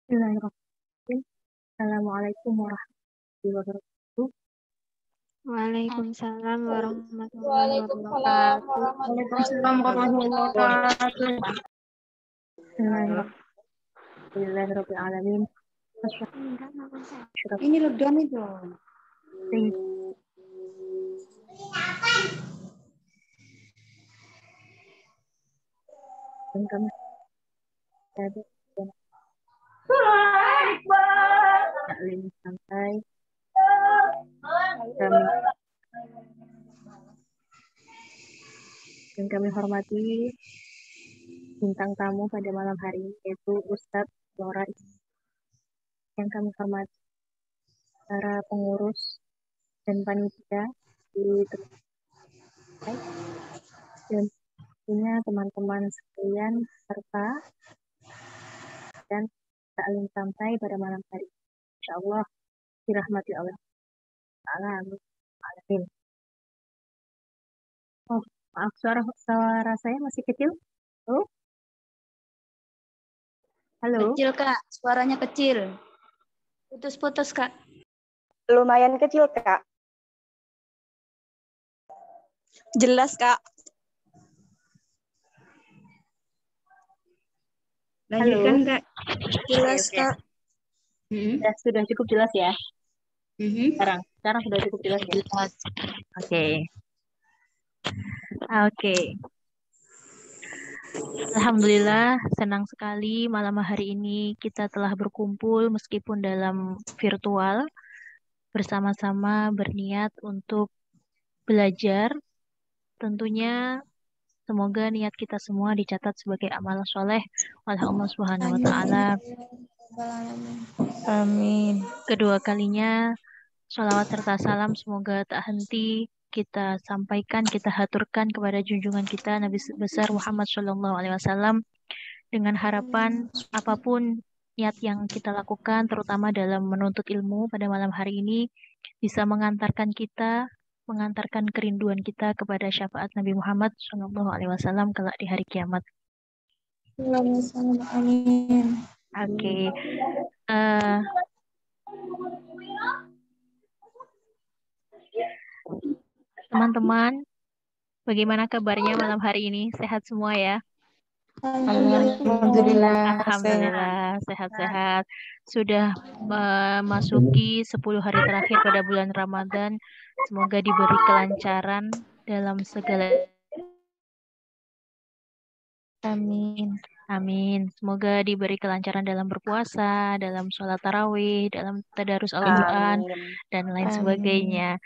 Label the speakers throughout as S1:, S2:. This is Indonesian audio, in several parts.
S1: Bismillahirrahmanirrahim. Assalamualaikum warahmatullahi wabarakatuh.
S2: Waalaikumsalam warahmatullahi
S3: Waalaikumsalam
S2: wabarakatuh.
S3: warahmatullahi wabarakatuh.
S1: Bismillahirrahmanirrahim. Alamin.
S3: Ini lockdown itu.
S1: Dan kami taklim santai. Kami hormati bintang tamu pada malam hari ini, yaitu Ustadz Lora. Yang kami hormati para pengurus dan panitia di tempat dan tentunya teman-teman sekalian serta dan taklim santai pada malam hari ini. Insyaallah dirahmati Allah Ta'ala. Amin. Oh, maaf, suara saya masih kecil. Oh? Halo.
S3: Kecil, Kak. Suaranya kecil. Putus-putus, Kak.
S4: Lumayan kecil, Kak.
S5: Jelas, Kak.
S3: Lanjutkan, Kak.
S5: Jelas,
S1: Oke.
S5: Kak.
S1: Sudah cukup jelas ya? Sekarang sudah cukup jelas ya? Oke. Alhamdulillah, senang sekali malam hari ini kita telah berkumpul meskipun dalam virtual, bersama-sama berniat untuk belajar. Tentunya semoga niat kita semua dicatat sebagai amal soleh oleh Allah Subhanahu wa Ta'ala.
S5: Amin.
S1: Kedua kalinya, sholawat serta salam semoga tak henti kita sampaikan, kita haturkan kepada junjungan kita Nabi besar Muhammad SAW, dengan harapan apapun niat yang kita lakukan, terutama dalam menuntut ilmu pada malam hari ini, bisa mengantarkan kerinduan kita kepada syafaat Nabi Muhammad SAW kelak di hari kiamat.
S5: Amin.
S1: Oke. Teman-teman, bagaimana kabarnya malam hari ini? Sehat semua ya?
S5: Alhamdulillah.
S1: Alhamdulillah, sehat-sehat. Sudah memasuki 10 hari terakhir pada bulan Ramadan. Semoga diberi kelancaran dalam segala.
S5: Amin.
S1: Amin. Semoga diberi kelancaran dalam berpuasa, dalam sholat tarawih, dalam tadarus Al-Quran, dan lain sebagainya.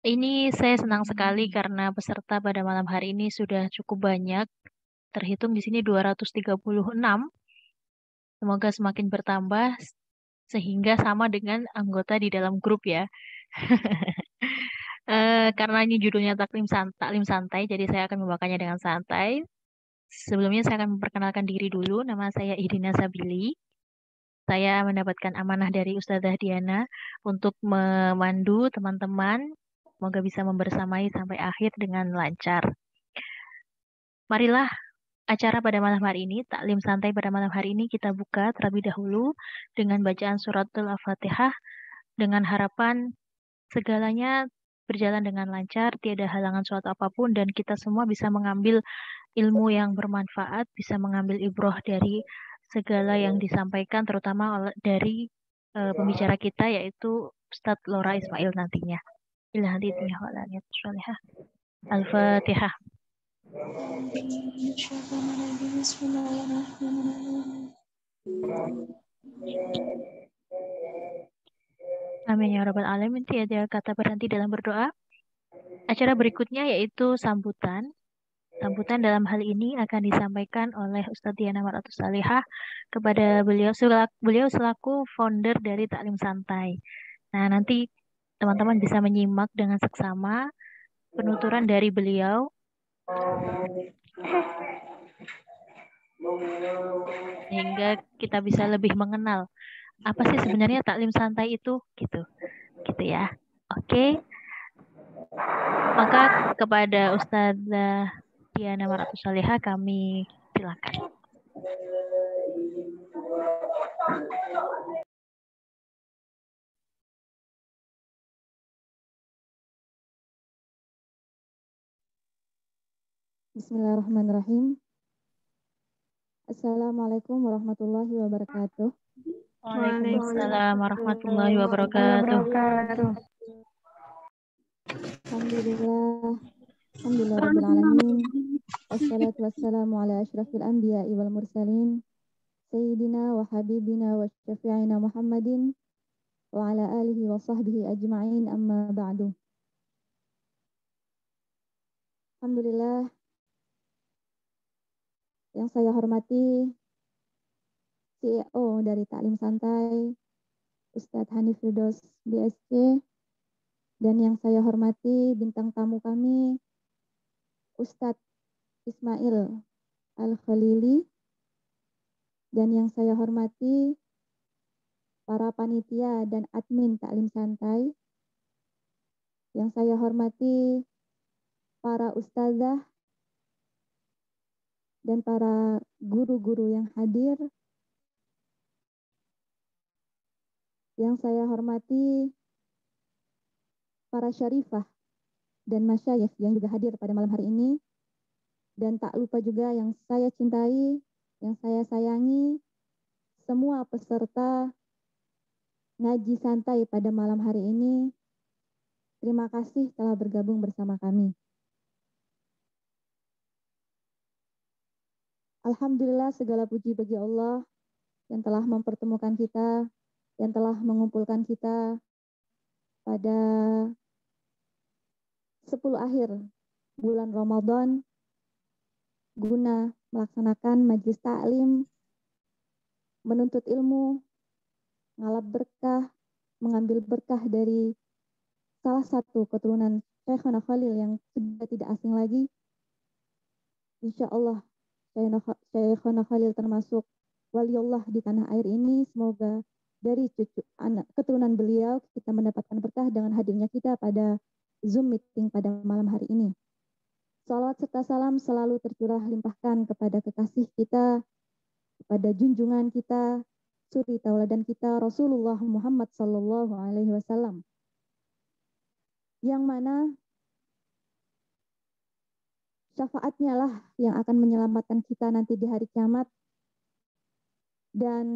S1: Ini saya senang sekali karena peserta pada malam hari ini sudah cukup banyak. Terhitung di sini 236. Semoga semakin bertambah sehingga sama dengan anggota di dalam grup ya. Karena ini judulnya taklim santai, jadi saya akan membawanya dengan santai. Sebelumnya saya akan memperkenalkan diri dulu. Nama saya Idina Sabili. Saya mendapatkan amanah dari Ustadzah Diana untuk memandu teman-teman. Semoga bisa membersamai sampai akhir dengan lancar. Marilah acara pada malam hari ini, taklim santai pada malam hari ini kita buka terlebih dahulu dengan bacaan suratul Al-Fatihah dengan harapan segalanya berjalan dengan lancar, tiada halangan suatu apapun, dan kita semua bisa mengambil ilmu yang bermanfaat, bisa mengambil ibroh dari segala yang disampaikan, terutama dari pembicara kita, yaitu Ustadz Lora Ismail nantinya. Al-Fatihah. Amin ya rabbal alamin. Tiada kata berhenti dalam berdoa. Acara berikutnya yaitu sambutan. Sambutan dalam hal ini akan disampaikan oleh Ustadz Diana Maratus Salihah kepada beliau selaku founder dari Taklim Santai. Nah, nanti teman-teman bisa menyimak dengan seksama penuturan dari beliau. Sehingga kita bisa lebih mengenal apa sih sebenarnya taklim santai itu, gitu ya. Oke. Maka kepada Ustadzah Diana Maratus Salihah kami silakan.
S5: Bismillahirrahmanirrahim. Assalamualaikum warahmatullahi wabarakatuh.
S1: Waalaikumsalam warahmatullahi wabarakatuh.
S5: Alhamdulillah. Alhamdulillah rabbil alamin. Wassalatu wassalamu ala asyrafil anbiya'i wal mursalin. Sayyidina wa habibina wa syafi'ina Muhammadin wa ala alihi wa sahbihi ajma'in, amma ba'du. Alhamdulillah, yang saya hormati CEO dari Taklim Santai, Ustadz Hanif Firdaus BSC, dan yang saya hormati bintang tamu kami, Ustadz Ismail Al-Khalili, dan yang saya hormati para panitia dan admin Taklim Santai, yang saya hormati para ustazah dan para guru-guru yang hadir, yang saya hormati para syarifah dan masyayikh yang juga hadir pada malam hari ini, dan tak lupa juga yang saya cintai, yang saya sayangi, semua peserta ngaji santai pada malam hari ini. Terima kasih telah bergabung bersama kami. Alhamdulillah, segala puji bagi Allah yang telah mempertemukan kita, yang telah mengumpulkan kita pada 10 akhir bulan Ramadan guna melaksanakan majelis taklim, menuntut ilmu, ngalap berkah, mengambil berkah dari salah satu keturunan Syekhona Khalil yang sudah tidak asing lagi. Insya Allah Syekhona Khalil termasuk waliullah di tanah air ini. Semoga dari cucu anak keturunan beliau kita mendapatkan berkah dengan hadirnya kita pada Zoom meeting pada malam hari ini. Salawat serta salam selalu tercurah limpahkan kepada kekasih kita, kepada junjungan kita, suri tauladan kita, Rasulullah Muhammad Sallallahu Alaihi Wasallam, yang mana syafaatnya lah yang akan menyelamatkan kita nanti di hari kiamat. Dan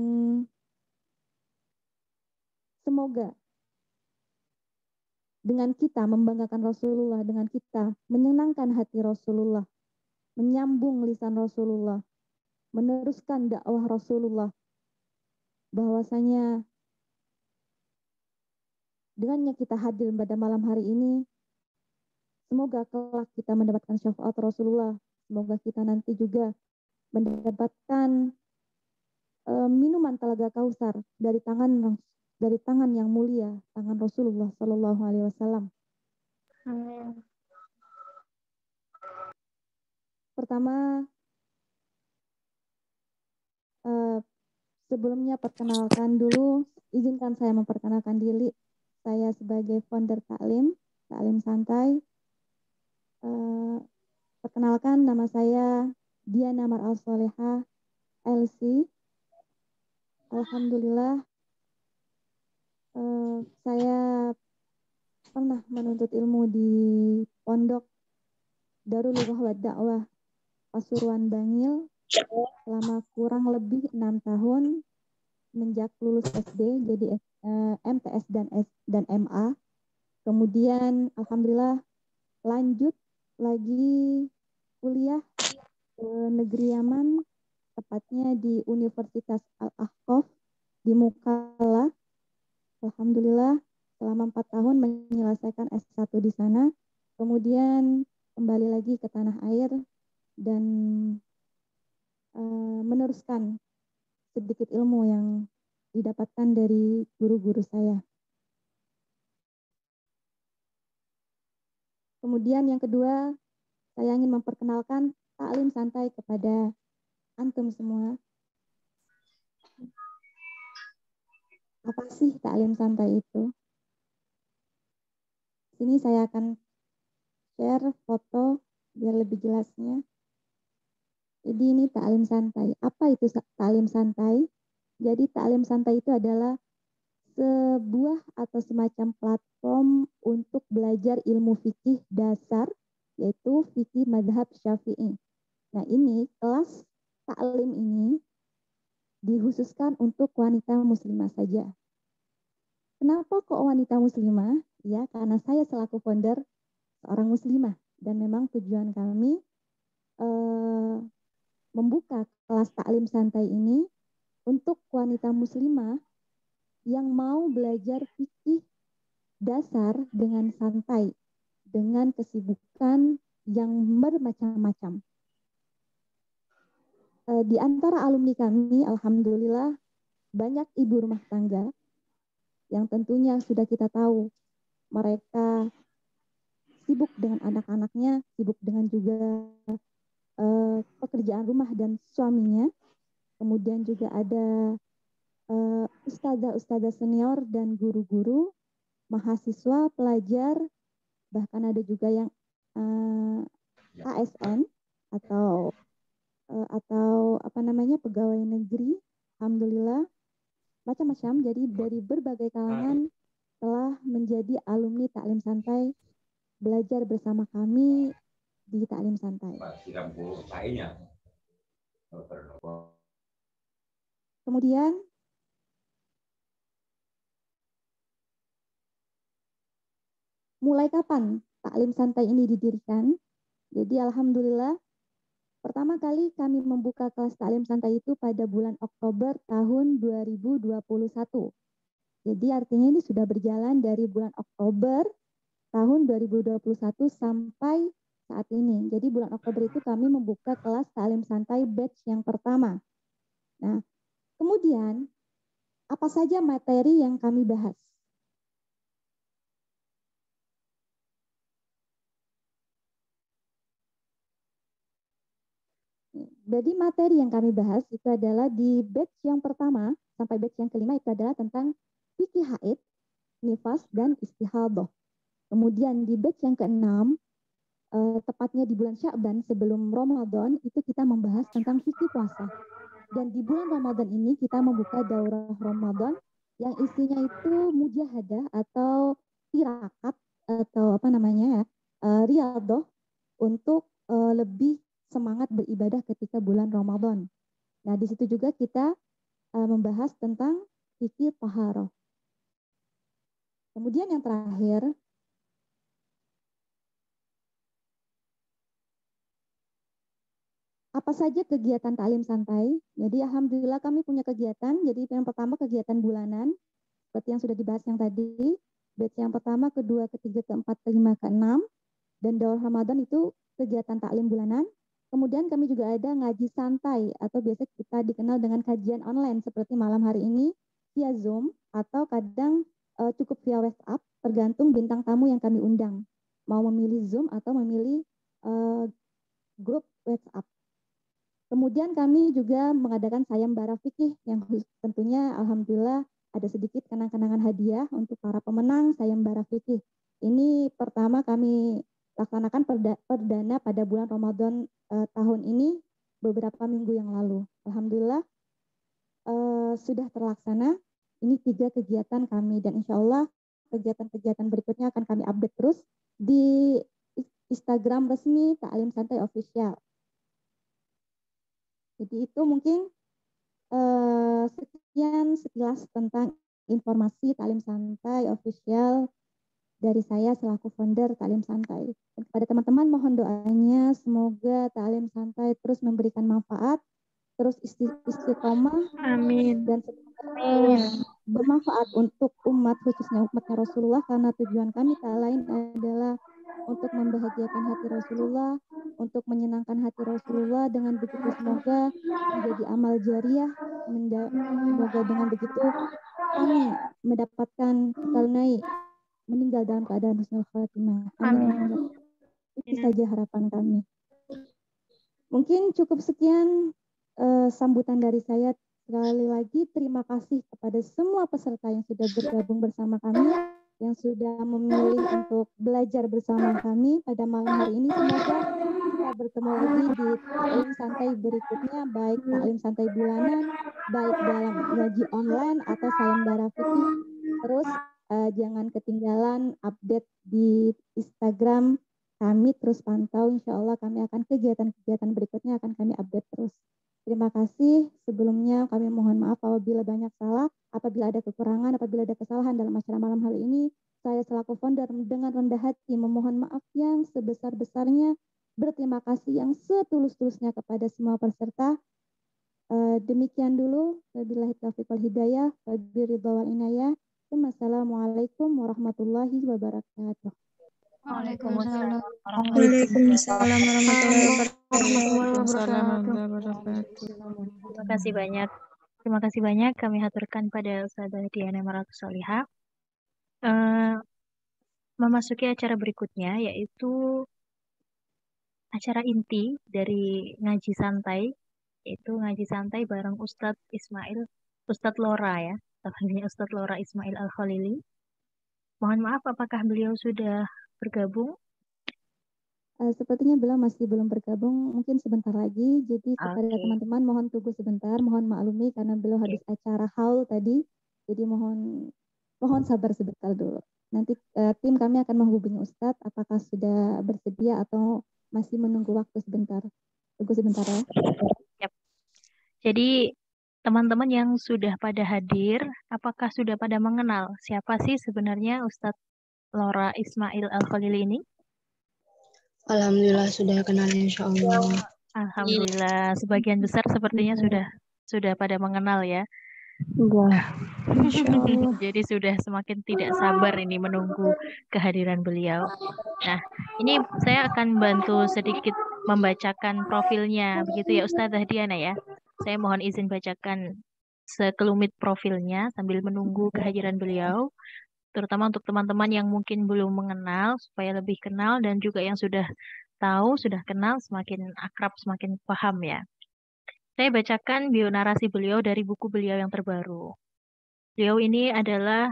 S5: semoga dengan kita membanggakan Rasulullah, dengan kita menyenangkan hati Rasulullah, menyambung lisan Rasulullah, meneruskan dakwah Rasulullah, bahwasanya dengannya kita hadir pada malam hari ini, semoga kelak kita mendapatkan syafaat Rasulullah. Semoga kita nanti juga mendapatkan minuman telaga kausar dari tangan yang mulia, tangan Rasulullah Shallallahu Alaihi Wasallam.
S3: Amin.
S5: Pertama, sebelumnya perkenalkan dulu, izinkan saya memperkenalkan diri. Saya sebagai founder Taklim Santai. Perkenalkan, nama saya Diana Mar'al Soleha LC. Alhamdulillah, saya pernah menuntut ilmu di Pondok Darul Lughah wa Dakwah Pasuruan Bangil selama kurang lebih 6 tahun sejak lulus SD, jadi MTS dan MA. Kemudian alhamdulillah lanjut lagi kuliah ke negeri Yaman, tepatnya di Universitas Al-Ahqaf di Mukalla. Alhamdulillah selama 4 tahun menyelesaikan S1 di sana. Kemudian kembali lagi ke tanah air dan meneruskan sedikit ilmu yang didapatkan dari guru-guru saya. Kemudian yang kedua, saya ingin memperkenalkan Taklim Santai kepada antum semua. Apa sih Taklim Santai itu? Sini saya akan share foto biar lebih jelasnya. Jadi ini Taklim Santai. Apa itu Taklim Santai? Jadi taklim santai itu adalah sebuah atau semacam platform untuk belajar ilmu fikih dasar, yaitu fikih mazhab Syafi'i. Nah, ini kelas taklim ini dikhususkan untuk wanita muslimah saja. Kenapa kok wanita muslimah? Ya, karena saya selaku founder seorang muslimah dan memang tujuan kami membuka kelas taklim santai ini untuk wanita muslimah yang mau belajar fikih dasar dengan santai, dengan kesibukan yang bermacam-macam. Di antara alumni kami, alhamdulillah, banyak ibu rumah tangga yang tentunya sudah kita tahu mereka sibuk dengan anak-anaknya, sibuk dengan juga pekerjaan rumah dan suaminya. Kemudian juga ada ustazah-ustazah senior dan guru-guru, mahasiswa, pelajar, bahkan ada juga yang ASN atau apa namanya pegawai negeri, alhamdulillah macam-macam. Jadi dari berbagai kalangan telah menjadi alumni taklim santai, belajar bersama kami di taklim santai. Kemudian mulai kapan taklim santai ini didirikan? Jadi alhamdulillah pertama kali kami membuka kelas taklim santai itu pada bulan Oktober tahun 2021. Jadi artinya ini sudah berjalan dari bulan Oktober tahun 2021 sampai saat ini. Jadi bulan Oktober itu kami membuka kelas taklim santai batch yang pertama. Nah, kemudian apa saja materi yang kami bahas? Jadi materi yang kami bahas itu adalah di batch yang pertama sampai batch yang kelima itu adalah tentang fikih haid, nifas, dan istihadah. Kemudian di batch yang keenam, tepatnya di bulan Sya'ban sebelum Ramadan, itu kita membahas tentang fikih puasa. Dan di bulan Ramadan ini kita membuka daurah Ramadan yang isinya itu mujahadah atau tirakat atau apa namanya ya, riyadhah untuk lebih semangat beribadah ketika bulan Ramadan. Nah, di situ juga kita membahas tentang fikih taharah. Kemudian yang terakhir, apa saja kegiatan taklim santai? Jadi alhamdulillah kami punya kegiatan. Jadi yang pertama kegiatan bulanan, seperti yang sudah dibahas yang tadi. Batch yang pertama, kedua, ketiga, keempat, kelima, keenam. Dan daurah Ramadan itu kegiatan taklim bulanan. Kemudian kami juga ada ngaji santai atau biasa kita dikenal dengan kajian online seperti malam hari ini via Zoom atau kadang cukup via WhatsApp, tergantung bintang tamu yang kami undang. Mau memilih Zoom atau memilih grup WhatsApp. Kemudian kami juga mengadakan sayembara fikih yang tentunya alhamdulillah ada sedikit kenang-kenangan hadiah untuk para pemenang sayembara fikih. Ini pertama kami laksanakan perdana pada bulan Ramadan tahun ini beberapa minggu yang lalu. Alhamdulillah sudah terlaksana. Ini 3 kegiatan kami dan insya Allah kegiatan-kegiatan berikutnya akan kami update terus di Instagram resmi Taklim Santai Official. Jadi itu mungkin sekian sekilas tentang informasi Taklim Santai Official dari saya selaku founder Taklim Santai. Dan kepada teman-teman mohon doanya semoga Taklim Santai terus memberikan manfaat, terus istiqomah. Amin. Dan bermanfaat untuk umat, khususnya umatnya Rasulullah, karena tujuan kami tak lain adalah untuk membahagiakan hati Rasulullah, untuk menyenangkan hati Rasulullah. Dengan begitu semoga menjadi amal jariah, semoga dengan begitu kami mendapatkan kalnai meninggal dalam keadaan husnul khatimah. Amin. Itu saja harapan kami. Mungkin cukup sekian sambutan dari saya. Sekali lagi terima kasih kepada semua peserta yang sudah bergabung bersama kami, yang sudah memilih untuk belajar bersama kami pada malam hari ini. Semoga kita kita bertemu lagi di taklim santai berikutnya, baik taklim santai bulanan, baik dalam ngaji online atau sayembara fikih. Terus jangan ketinggalan update di Instagram kami, terus pantau, insya Allah kami akan kegiatan-kegiatan berikutnya akan kami update terus. Terima kasih. Sebelumnya kami mohon maaf apabila banyak salah, apabila ada kekurangan, apabila ada kesalahan dalam acara malam hari ini. Saya selaku founder dengan rendah hati memohon maaf yang sebesar-besarnya, berterima kasih yang setulus-tulusnya kepada semua peserta. Demikian dulu. Wabillahi taufiq wal hidayah, wabiridha wal inayah. Wassalamualaikum warahmatullahi wabarakatuh.
S1: Waalaikumsalam
S2: warahmatullahi wabarakatuh.
S1: Terima kasih banyak kami haturkan pada Ustazah Diana Maratus Solihah. Memasuki acara berikutnya, yaitu acara inti dari ngaji santai, yaitu ngaji santai bareng Ustadz Lora ya, namanya Ustadz Lora Ismail Al-Khalili. Mohon maaf, apakah beliau sudah bergabung?
S5: Sepertinya beliau masih belum bergabung, mungkin sebentar lagi. Jadi kepada teman-teman mohon tunggu sebentar, mohon maklumi karena beliau habis acara haul tadi. Jadi mohon sabar sebentar dulu. Nanti tim kami akan menghubungi Ustadz apakah sudah bersedia atau masih menunggu waktu sebentar. Tunggu sebentar ya.
S1: Yep. Jadi teman-teman yang sudah pada hadir, apakah sudah pada mengenal siapa sih sebenarnya Ustadz Lora Ismail Al-Khalili ini?
S2: Alhamdulillah sudah kenal, insya Allah.
S1: Alhamdulillah, sebagian besar sepertinya sudah pada mengenal ya. Jadi sudah semakin tidak sabar ini menunggu kehadiran beliau. Nah, ini saya akan bantu sedikit membacakan profilnya, begitu ya Ustazah Diana ya. Saya mohon izin bacakan sekelumit profilnya sambil menunggu kehadiran beliau, terutama untuk teman-teman yang mungkin belum mengenal, supaya lebih kenal, dan juga yang sudah tahu, sudah kenal, semakin akrab, semakin paham ya. Saya bacakan bionarasi beliau dari buku beliau yang terbaru. Beliau ini adalah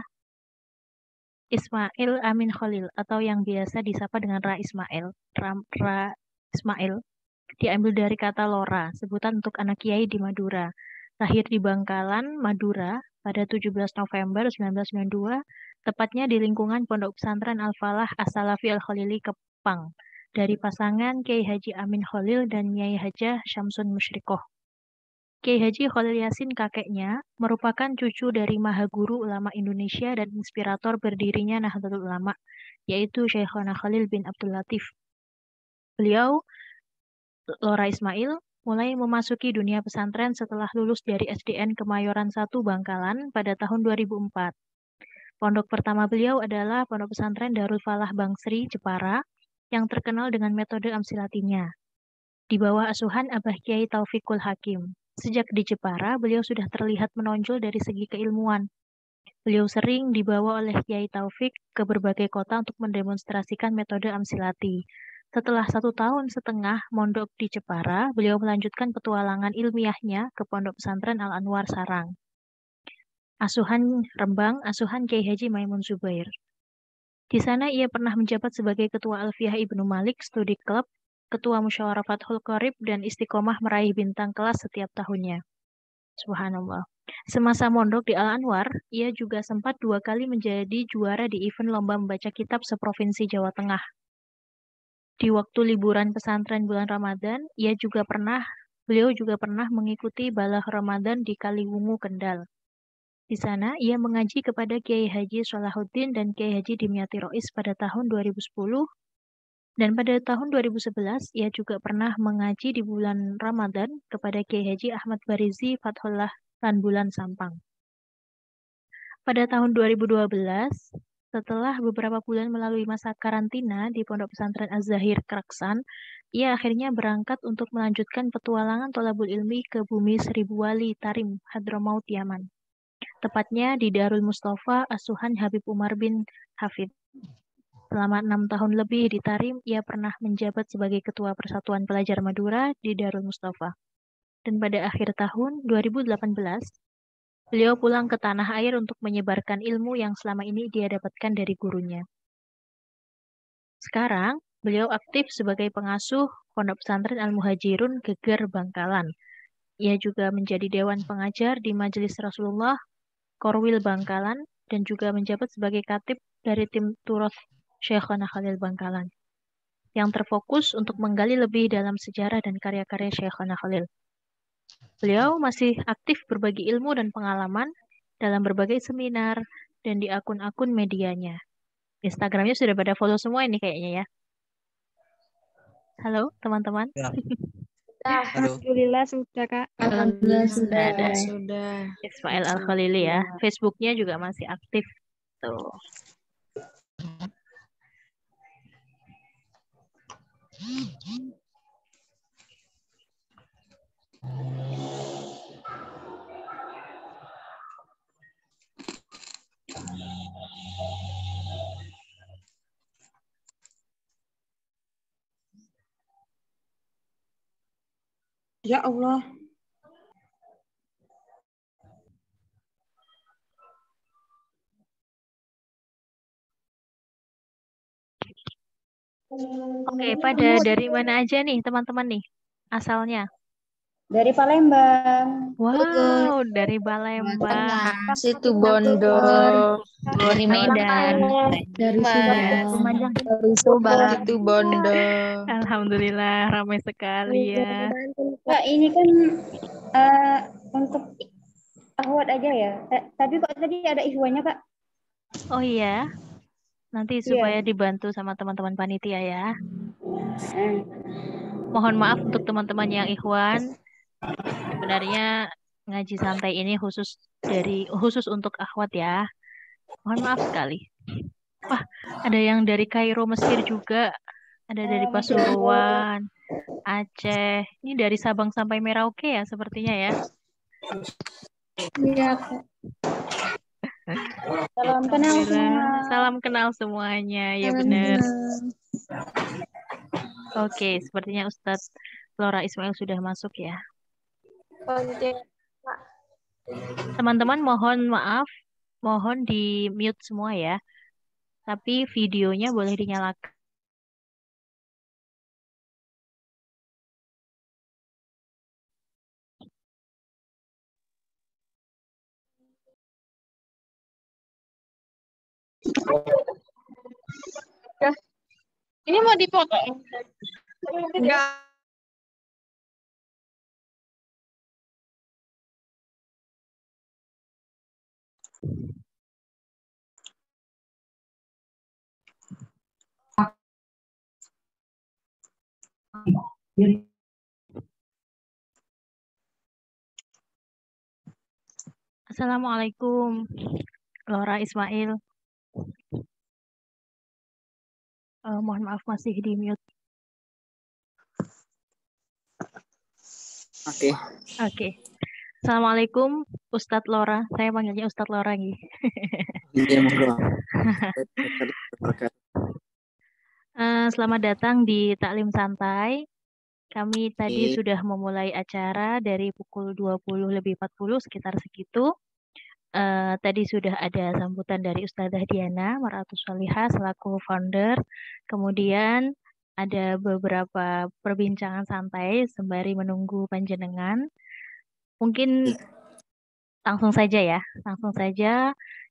S1: Ismail Amin Khalil, atau yang biasa disapa dengan Ra Ismail. Ra Ismail diambil dari kata Lora, sebutan untuk anak kiai di Madura. Lahir di Bangkalan, Madura pada 17 November 1992, tepatnya di lingkungan Pondok Pesantren Al-Falah As-Salafi Al-Khalili Kepang, dari pasangan Kiai Haji Amin Khalil dan Nyai Hajah Syamsun Musyrikoh. Kiai Haji Khalil Yasin, kakeknya, merupakan cucu dari Maha Guru Ulama Indonesia dan inspirator berdirinya Nahdlatul Ulama, yaitu Syekhona Khalil bin Abdul Latif. Beliau, Lora Ismail, mulai memasuki dunia pesantren setelah lulus dari SDN Kemayoran 1 Bangkalan pada tahun 2004. Pondok pertama beliau adalah Pondok Pesantren Darul Falah Bangsri, Jepara, yang terkenal dengan metode amsilatinya, di bawah asuhan Abah Kiai Taufikul Hakim. Sejak di Jepara, beliau sudah terlihat menonjol dari segi keilmuan. Beliau sering dibawa oleh Kiai Taufik ke berbagai kota untuk mendemonstrasikan metode amsilati. Setelah 1,5 tahun mondok di Jepara, beliau melanjutkan petualangan ilmiahnya ke Pondok Pesantren Al-Anwar Sarang, asuhan Rembang, asuhan Kiai Haji Maimun Zubair. Di sana ia pernah menjabat sebagai Ketua Alfiah Ibnu Malik Studi Club, Ketua Musyawarah Fathul Qorib, dan istiqomah meraih bintang kelas setiap tahunnya. Subhanallah. Semasa mondok di Al-Anwar, ia juga sempat 2 kali menjadi juara di event lomba membaca kitab seprovinsi Jawa Tengah. Di waktu liburan pesantren bulan Ramadan, beliau juga pernah mengikuti Balah Ramadan di Kaliwungu, Kendal. Di sana, ia mengaji kepada Kiai Haji Salahuddin dan Kiai Haji Dimyati Rois pada tahun 2010, dan pada tahun 2011, ia juga pernah mengaji di bulan Ramadan kepada Kiai Haji Ahmad Barizi Fathullah Bulan Sampang. Pada tahun 2012, setelah beberapa bulan melalui masa karantina di Pondok Pesantren Az-Zahir Kraksan, ia akhirnya berangkat untuk melanjutkan petualangan thalabul ilmi ke bumi Seribu Wali Tarim, Hadramaut, Yaman. Tepatnya di Darul Mustafa, asuhan Habib Umar bin Hafid. Selama 6 tahun lebih di Tarim, ia pernah menjabat sebagai Ketua Persatuan Pelajar Madura di Darul Mustafa. Dan pada akhir tahun 2018, beliau pulang ke tanah air untuk menyebarkan ilmu yang selama ini dia dapatkan dari gurunya. Sekarang, Beliau aktif sebagai pengasuh Pondok Pesantren Al-Muhajirun Geger Bangkalan. Ia juga menjadi Dewan Pengajar di Majelis Rasulullah Korwil Bangkalan dan juga menjabat sebagai Khatib dari tim Turoth Syekhona Khalil Bangkalan yang terfokus untuk menggali lebih dalam sejarah dan karya-karya Syekhona Khalil. Beliau masih aktif berbagi ilmu dan pengalaman dalam berbagai seminar dan di akun-akun medianya. Instagramnya sudah pada follow semua ini kayaknya ya. Halo teman-teman.
S6: Ya.
S3: Halo.
S7: Alhamdulillah sudah, Kak.
S2: Alhamdulillah
S1: Sudah ada
S2: sudah.
S1: Ismail Al-Khalili ya. Facebooknya juga masih aktif. Tuh.
S2: Ya Allah.
S1: Oke, pada dari mana aja nih teman-teman nih asalnya?
S4: Dari Palembang.
S1: Wow, dari Palembang.
S2: Situ Bondo.
S1: Dari Medan.
S2: Dari
S3: Lumajang. Dari Subang.
S2: Situ Bondo.
S1: Alhamdulillah ramai sekali ya.
S4: Kak, ini kan untuk Ahwat aja ya. Tapi kok tadi ada ikhwannya, Kak?
S1: Oh iya, nanti supaya dibantu sama teman-teman panitia ya. Mohon maaf untuk teman-teman yang ikhwan. Sebenarnya ngaji santai ini khusus untuk akhwat ya. Mohon maaf sekali. Wah, ada yang dari Kairo Mesir juga. Ada dari Pasuruan, Aceh. Ini dari Sabang sampai Merauke ya sepertinya ya.
S2: Iya, Kak.
S4: Salam kenal semua.
S1: Salam kenal semuanya, ya benar. Oke, sepertinya Ustadz Lora Ismail sudah masuk ya. Teman-teman mohon maaf, mohon di mute semua ya. Tapi videonya boleh dinyalakan.
S7: Ini mau dipotong?
S2: Enggak.
S1: Assalamualaikum, Lora Ismail. Mohon maaf masih di mute. Oke. Assalamualaikum, Ustadz Lora. Saya panggilnya Ustadz Lora nih. Selamat datang di Taklim Santai. Kami tadi sudah memulai acara dari pukul 20 lebih 40 sekitar segitu. Tadi sudah ada sambutan dari Ustadzah Diana Mar'atus Sholihah selaku founder. Kemudian ada beberapa perbincangan santai sembari menunggu panjenengan. Mungkin langsung saja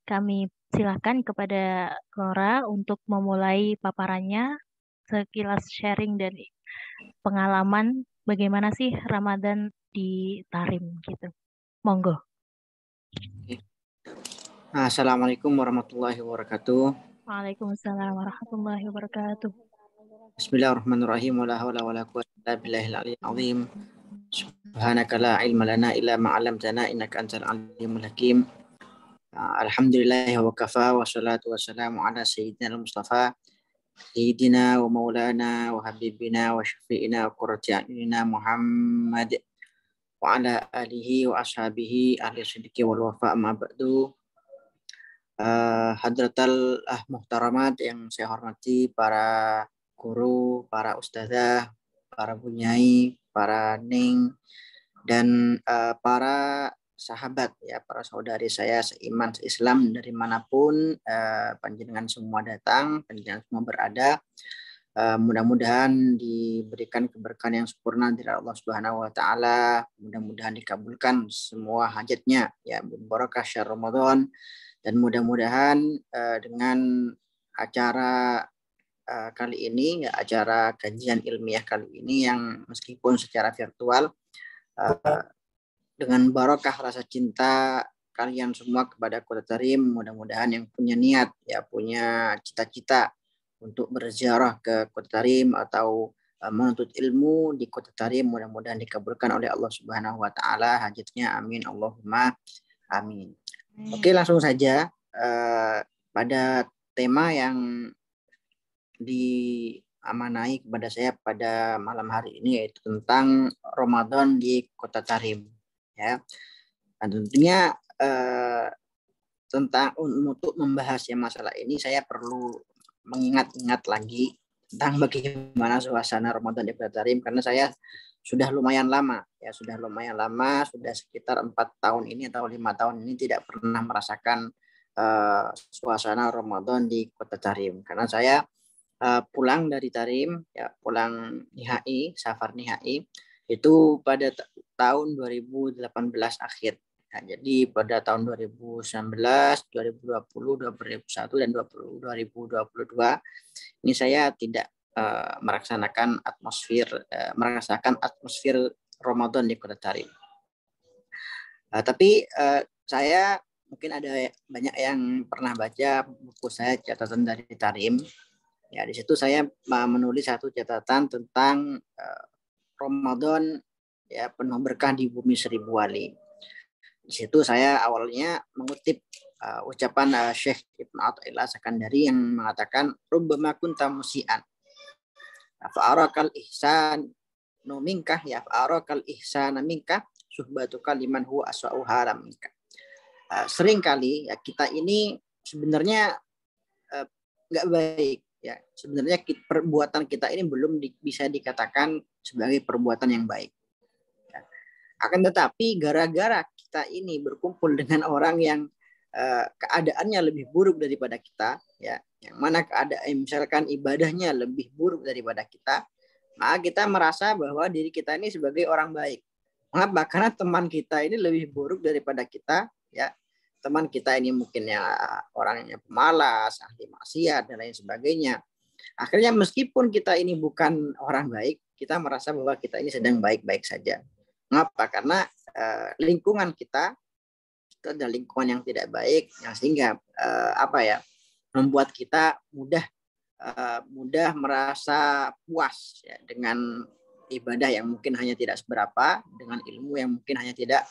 S1: kami silakan kepada Lora untuk memulai paparannya, sekilas sharing dari pengalaman bagaimana sih Ramadan di Tarim gitu. Monggo.
S6: Assalamualaikum warahmatullahi wabarakatuh.
S1: Waalaikumsalam warahmatullahi wabarakatuh.
S6: Bismillahirrahmanirrahim. Wala haula wala quwwata illa billahil aliyyil azim. Subhanaka la ilma lana illa ma 'allamtana innaka antal alimul hakim. Alhamdulillah wa kafa wa salatu wassalamu ala sayyidina al-Mustafa sayyidina wa maulana wa habibina wa syafi'ina wa qurrati a'yunina Muhammad wa ala alihi wa ashabihi ahli sidqi wal wafa ma ba'du. Hadratal muhtaramat yang saya hormati, para guru, para ustazah, para bunyai, para ning, dan para sahabat ya, para saudari saya seiman seislam dari manapun panjenengan semua datang, panjenengan semua berada. Mudah-mudahan diberikan keberkahan yang sempurna dari Allah Subhanahu wa taala. Mudah-mudahan dikabulkan semua hajatnya ya, barakah syahr Ramadan. Dan mudah-mudahan dengan acara kali ini ya, acara kajian ilmiah kali ini yang meskipun secara virtual, dengan barakah rasa cinta kalian semua kepada Kota Tarim, mudah-mudahan yang punya niat ya, punya cita-cita untuk berziarah ke Kota Tarim atau menuntut ilmu di Kota Tarim, mudah-mudahan dikabulkan oleh Allah Subhanahu wa taala hajatnya, amin Allahumma amin. Oke, langsung saja pada tema yang diamanai kepada saya pada malam hari ini, yaitu tentang Ramadan di Kota Tarim ya. Dan tentunya tentang untuk membahas yang masalah ini saya perlu mengingat-ingat lagi tentang bagaimana suasana Ramadan di Kota Tarim, karena saya sudah lumayan lama ya, sudah sekitar 4 tahun ini atau 5 tahun ini tidak pernah merasakan suasana Ramadan di Kota Tarim, karena saya pulang dari Tarim ya, pulang nihai, safar nihai itu pada tahun 2018 akhir. Nah, jadi pada tahun 2019, 2020, 2021 dan 2022 ini saya tidak merasakan atmosfer Ramadan di Kota Tarim. Tapi saya mungkin ada banyak yang pernah baca buku saya, catatan dari Tarim. Ya, di situ saya menulis satu catatan tentang Ramadan ya, penuh berkah di bumi seribu wali. Di situ saya awalnya mengutip ucapan Syekh Ibnu Athaillah Sakandari yang mengatakan, rubbama kunta musian fa'arakal ihsan minkah ya fa'arakal ihsana minkah suhbatuka liman huwa aswa'u haram minkah. Sering kali ya, kita ini sebenarnya nggak baik ya, sebenarnya perbuatan kita ini belum bisa dikatakan sebagai perbuatan yang baik ya. Akan tetapi gara-gara kita ini berkumpul dengan orang yang keadaannya lebih buruk daripada kita ya, yang mana keadaan misalkan ibadahnya lebih buruk daripada kita, maka kita merasa bahwa diri kita ini sebagai orang baik. Mengapa? Karena teman kita ini lebih buruk daripada kita ya. Teman kita ini mungkin ya orangnya pemalas, ahli maksiat dan lain sebagainya. Akhirnya meskipun kita ini bukan orang baik, kita merasa bahwa kita ini sedang baik-baik saja. Mengapa? Karena lingkungan kita itu adalah lingkungan yang tidak baik, yang sehingga membuat kita mudah merasa puas ya, dengan ibadah yang mungkin hanya tidak seberapa, dengan ilmu yang mungkin hanya tidak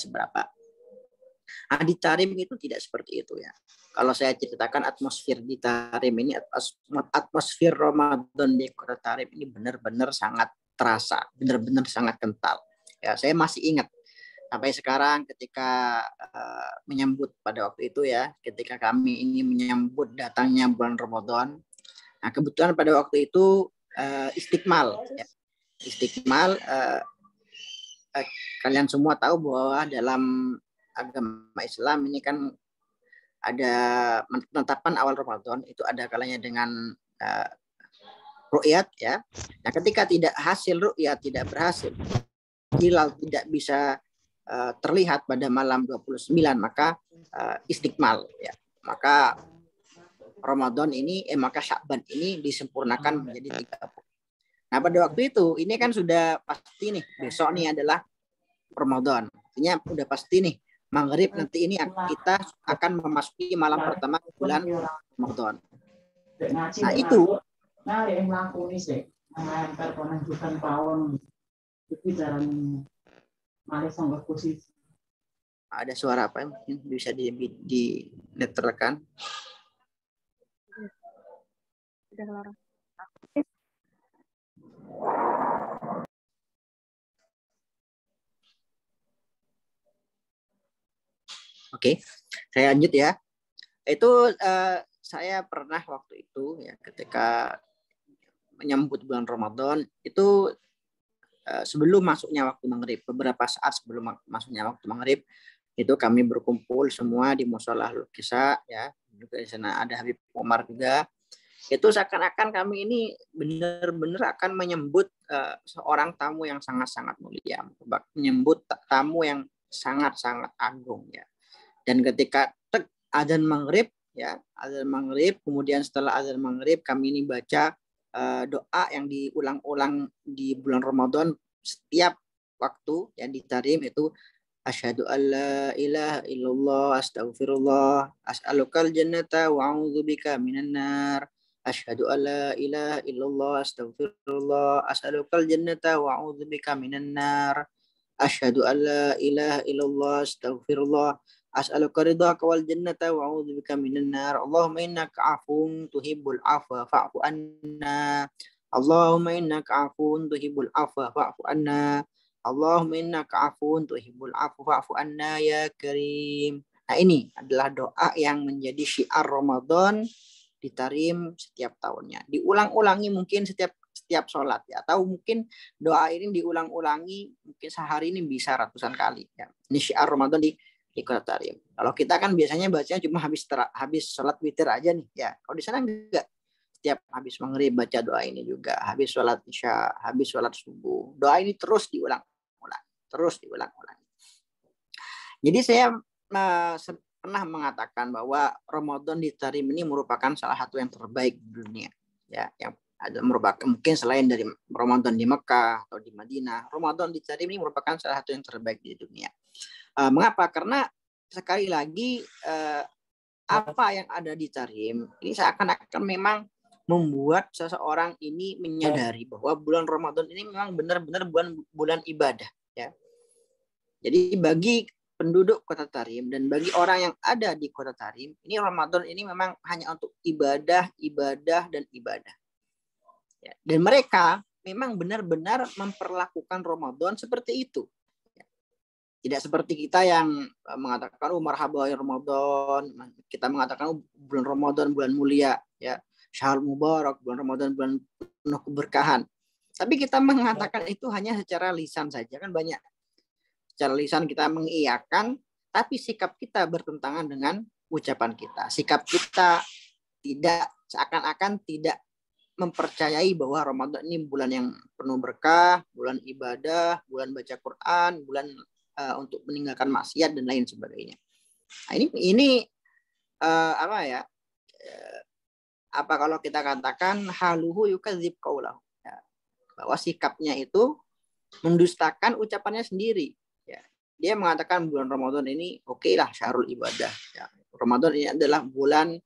S6: seberapa. Nah, di Tarim itu tidak seperti itu ya. Kalau saya ceritakan atmosfer di Tarim ini, atmosfer Ramadan di Kota Tarim ini benar-benar sangat terasa, benar-benar sangat kental. Ya, saya masih ingat sampai sekarang ketika menyambut pada waktu itu ya, ketika kami ini menyambut datangnya bulan Ramadan. Nah, kebetulan pada waktu itu Istiqmal ya. Istiqmal kalian semua tahu bahwa dalam agama Islam ini kan ada penetapan awal Ramadan itu ada kalanya dengan ru'yat ya. Nah, ketika tidak hasil ru'yat, tidak berhasil, hilal tidak bisa terlihat pada malam 29, maka Istiqmal ya. Maka Ramadan ini maka Sya'ban ini disempurnakan menjadi 30. Nah, pada waktu itu ini kan sudah pasti nih, besok nih adalah Ramadan. Artinya udah pasti nih maghrib nanti ini kita akan memasuki malam pertama bulan Ramadan. Nah, itu ada suara apa yang mungkin bisa dinetralkan? Oke, saya lanjut ya. Itu saya pernah waktu itu ya, ketika menyambut bulan Ramadan itu sebelum masuknya waktu maghrib, beberapa saat sebelum masuknya waktu maghrib itu kami berkumpul semua di Mushola Ahlul Kisah ya. Juga di sana ada Habib Umar juga. Itu seakan-akan kami ini benar-benar akan menyambut seorang tamu yang sangat-sangat mulia, menyambut tamu yang sangat-sangat agung ya. Dan ketika azan maghrib ya, azan maghrib, kemudian setelah azan maghrib kami ini baca doa yang diulang-ulang di bulan Ramadan setiap waktu yang ditarim, itu asyhadu alla ilaha illallah astaghfirullah as'alukal jannata wa a'udzubika minan nar. Asyhadu alla ilaha illallah astaghfirullah as'alukal jannata wa a'udzubika minan nar. Asyhadu alla ilaha illallah astaghfirullah as'aluka ridhaka wal jannata wa a'udzubika minan nar. Allahumma innaka 'afuwun tuhibbul 'afwa fa'fu anna. Allahumma innaka 'afuwun tuhibbul 'afwa fa'fu anna. Allahumma innaka 'afuwun tuhibbul 'afwa fa'fu anna ya karim. Nah, ini adalah doa yang menjadi syiar Ramadan ditarim setiap tahunnya. Diulang-ulangi mungkin setiap sholat ya, atau mungkin doa ini diulang-ulangi mungkin sehari ini bisa ratusan kali ya. Ini syiar Ramadan di Kota Tarim. Kalau kita kan biasanya bacanya cuma habis sholat witir aja nih ya. Kalau di sana enggak. Setiap habis maghrib baca doa ini juga, habis sholat isya, habis sholat subuh. Doa ini terus diulang-ulang, Jadi saya pernah mengatakan bahwa Ramadan di Tarim ini merupakan salah satu yang terbaik di dunia. Ya, yang ada merupakan mungkin selain dari Ramadan di Mekah atau di Madinah, Ramadan di Tarim ini merupakan salah satu yang terbaik di dunia. Mengapa? Karena sekali lagi apa yang ada di Tarim ini seakan-akan memang membuat seseorang ini menyadari bahwa bulan Ramadan ini memang benar-benar bulan ibadah ya. Jadi bagi penduduk Kota Tarim dan bagi orang yang ada di Kota Tarim, ini Ramadan ini memang hanya untuk ibadah dan ibadah. Ya. Dan mereka memang benar-benar memperlakukan Ramadan seperti itu. Ya. Tidak seperti kita yang mengatakan marhaba ya Ramadan, kita mengatakan bulan Ramadan bulan mulia ya. Syahrul Mubarak, bulan Ramadan, bulan penuh keberkahan. Tapi kita mengatakan itu hanya secara lisan saja, kan banyak. Secara lisan kita mengiyakan, tapi sikap kita bertentangan dengan ucapan kita. Sikap kita tidak seakan-akan tidak mempercayai bahwa Ramadan ini bulan yang penuh berkah, bulan ibadah, bulan baca Quran, bulan untuk meninggalkan maksiat dan lain sebagainya. Nah, ini apa ya? Apa kalau kita katakan haluhu yukadzib qaulahu ya, bahwa sikapnya itu mendustakan ucapannya sendiri ya. Dia mengatakan bulan Ramadan ini oke lah syahrul ibadah ya. Ramadan ini adalah bulan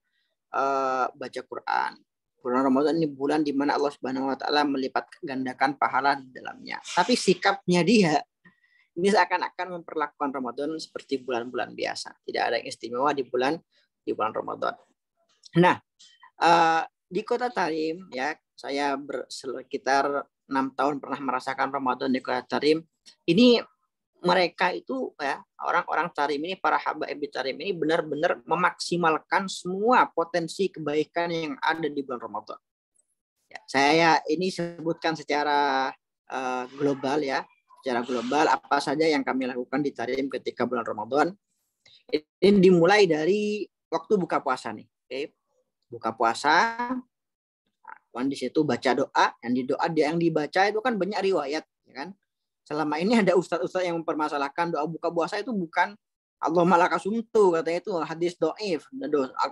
S6: baca Quran. Bulan Ramadan ini bulan di mana Allah Subhanahu wa taala melipat gandakan pahala di dalamnya. Tapi sikapnya dia ini seakan-akan memperlakukan Ramadan seperti bulan-bulan biasa. Tidak ada yang istimewa di bulan Ramadan. Nah, di Kota Tarim ya, saya sekitar 6 tahun pernah merasakan Ramadan di Kota Tarim. Ini mereka itu ya, orang-orang Tarim ini, para habaib di Tarim ini benar-benar memaksimalkan semua potensi kebaikan yang ada di bulan Ramadan. Ya, saya ini sebutkan secara global ya, secara global apa saja yang kami lakukan di Tarim ketika bulan Ramadan. Ini dimulai dari waktu buka puasa nih. Okay. Buka puasa, nah, di situ baca doa, yang dibaca itu kan banyak riwayat, ya kan? Selama ini ada ustadz-ustadz yang mempermasalahkan doa buka puasa itu bukan Allahumma lakasumtu, katanya itu hadis dhaif.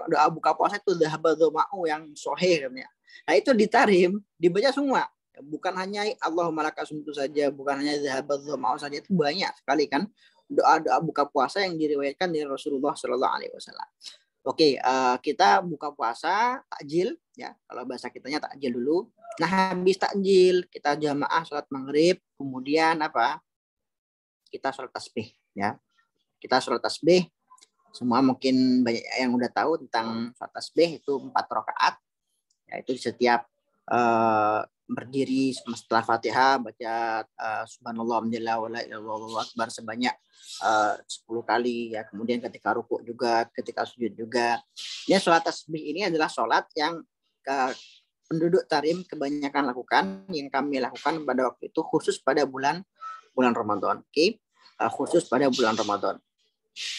S6: Doa buka puasa itu dhahaba dhama'u yang sahih katanya. Nah, itu di Tarim dibaca semua, bukan hanya Allahumma lakasumtu saja, bukan hanya dhahaba dhama'u saja, itu banyak sekali kan doa-doa buka puasa yang diriwayatkan dari Rasulullah Shallallahu Alaihi Wasallam. Oke, kita buka puasa takjil ya, kalau bahasa kitanya takjil dulu. Nah, habis takjil kita jamaah sholat maghrib, kemudian apa? Kita sholat tasbih ya. Kita sholat tasbih. Semua mungkin banyak yang udah tahu tentang sholat tasbih, itu 4 rakaat. Yaitu setiap berdiri setelah Fatihah baca subhanallah alhamdulillah wala ilaha illallah akbar sebanyak 10 kali ya. Kemudian ketika rukuk juga, ketika sujud juga. Ya, sholat tasbih ini adalah sholat yang penduduk Tarim kebanyakan lakukan, yang kami lakukan pada waktu itu khusus pada bulan Ramadan. Khusus pada bulan Ramadan.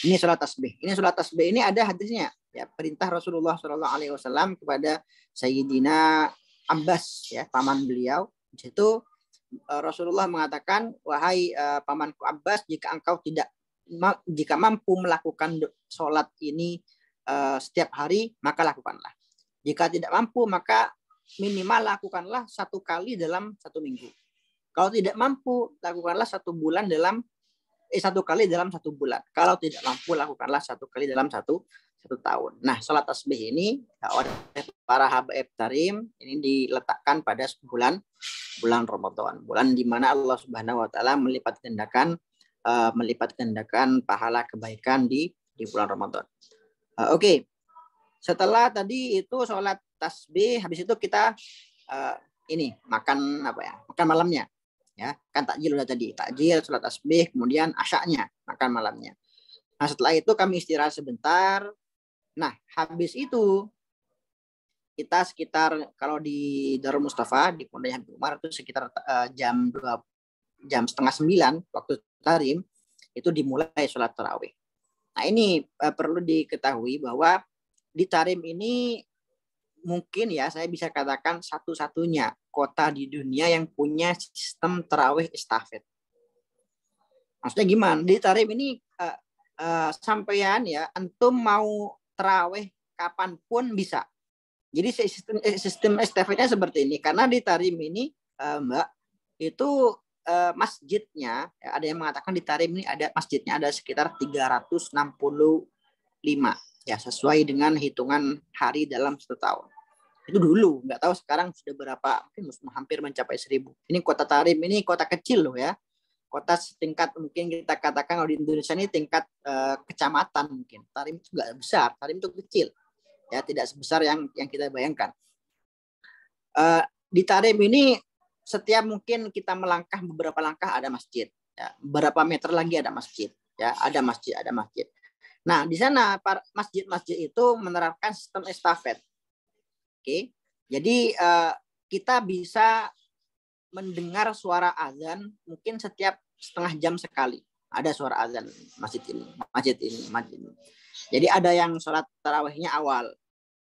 S6: Ini sholat tasbih. Ini ada hadisnya. ya, perintah Rasulullah SAW kepada Sayyidina Abbas, ya, paman beliau. Di situ Rasulullah mengatakan, wahai pamanku Abbas, jika engkau jika mampu melakukan sholat ini setiap hari, maka lakukanlah. Jika tidak mampu, maka minimal lakukanlah 1 kali dalam 1 minggu. Kalau tidak mampu, lakukanlah 1 kali dalam 1 bulan. Kalau tidak mampu, lakukanlah 1 kali dalam 1 tahun. Nah, sholat tasbih ini oleh para habaib tarim ini diletakkan pada bulan Ramadan, bulan di mana Allah Subhanahu wa taala melipat gandakan pahala kebaikan di bulan Ramadan. Oke. Setelah tadi itu sholat tasbih, habis itu kita makan makan malamnya. Ya, kan takjil udah tadi. Takjil, sholat tasbih, kemudian asyaknya, makan malamnya. Nah, setelah itu kami istirahat sebentar. Nah, habis itu kita sekitar, kalau di Darul Mustafa di Pondok Habib Umar itu sekitar jam 8:30 waktu tarim itu dimulai sholat tarawih. Nah, ini perlu diketahui bahwa di tarim ini mungkin ya saya bisa katakan satu-satunya kota di dunia yang punya sistem tarawih estafet. Maksudnya gimana? Di tarim ini sampean ya, antum mau tarawih kapanpun bisa. Jadi sistem estafetnya seperti ini. Karena di tarim ini Mbak, itu masjidnya, ya, ada yang mengatakan di tarim ini ada masjidnya ada sekitar 365. Ya, sesuai dengan hitungan hari dalam 1 tahun. Itu dulu, nggak tahu sekarang sudah berapa, mungkin hampir mencapai 1000. Ini kota tarim, ini kota kecil loh ya. Kota setingkat mungkin kita katakan kalau di Indonesia ini tingkat kecamatan mungkin. Tarim itu nggak besar, tarim itu kecil. Ya, tidak sebesar yang kita bayangkan. Di tarim ini setiap mungkin kita melangkah beberapa langkah ada masjid. Ya, beberapa meter lagi ada masjid. Ya, ada masjid. Nah, di sana masjid-masjid itu menerapkan sistem estafet. Oke. Jadi kita bisa mendengar suara azan mungkin setiap setengah jam sekali. Ada suara azan masjid ini. Jadi ada yang sholat tarawihnya awal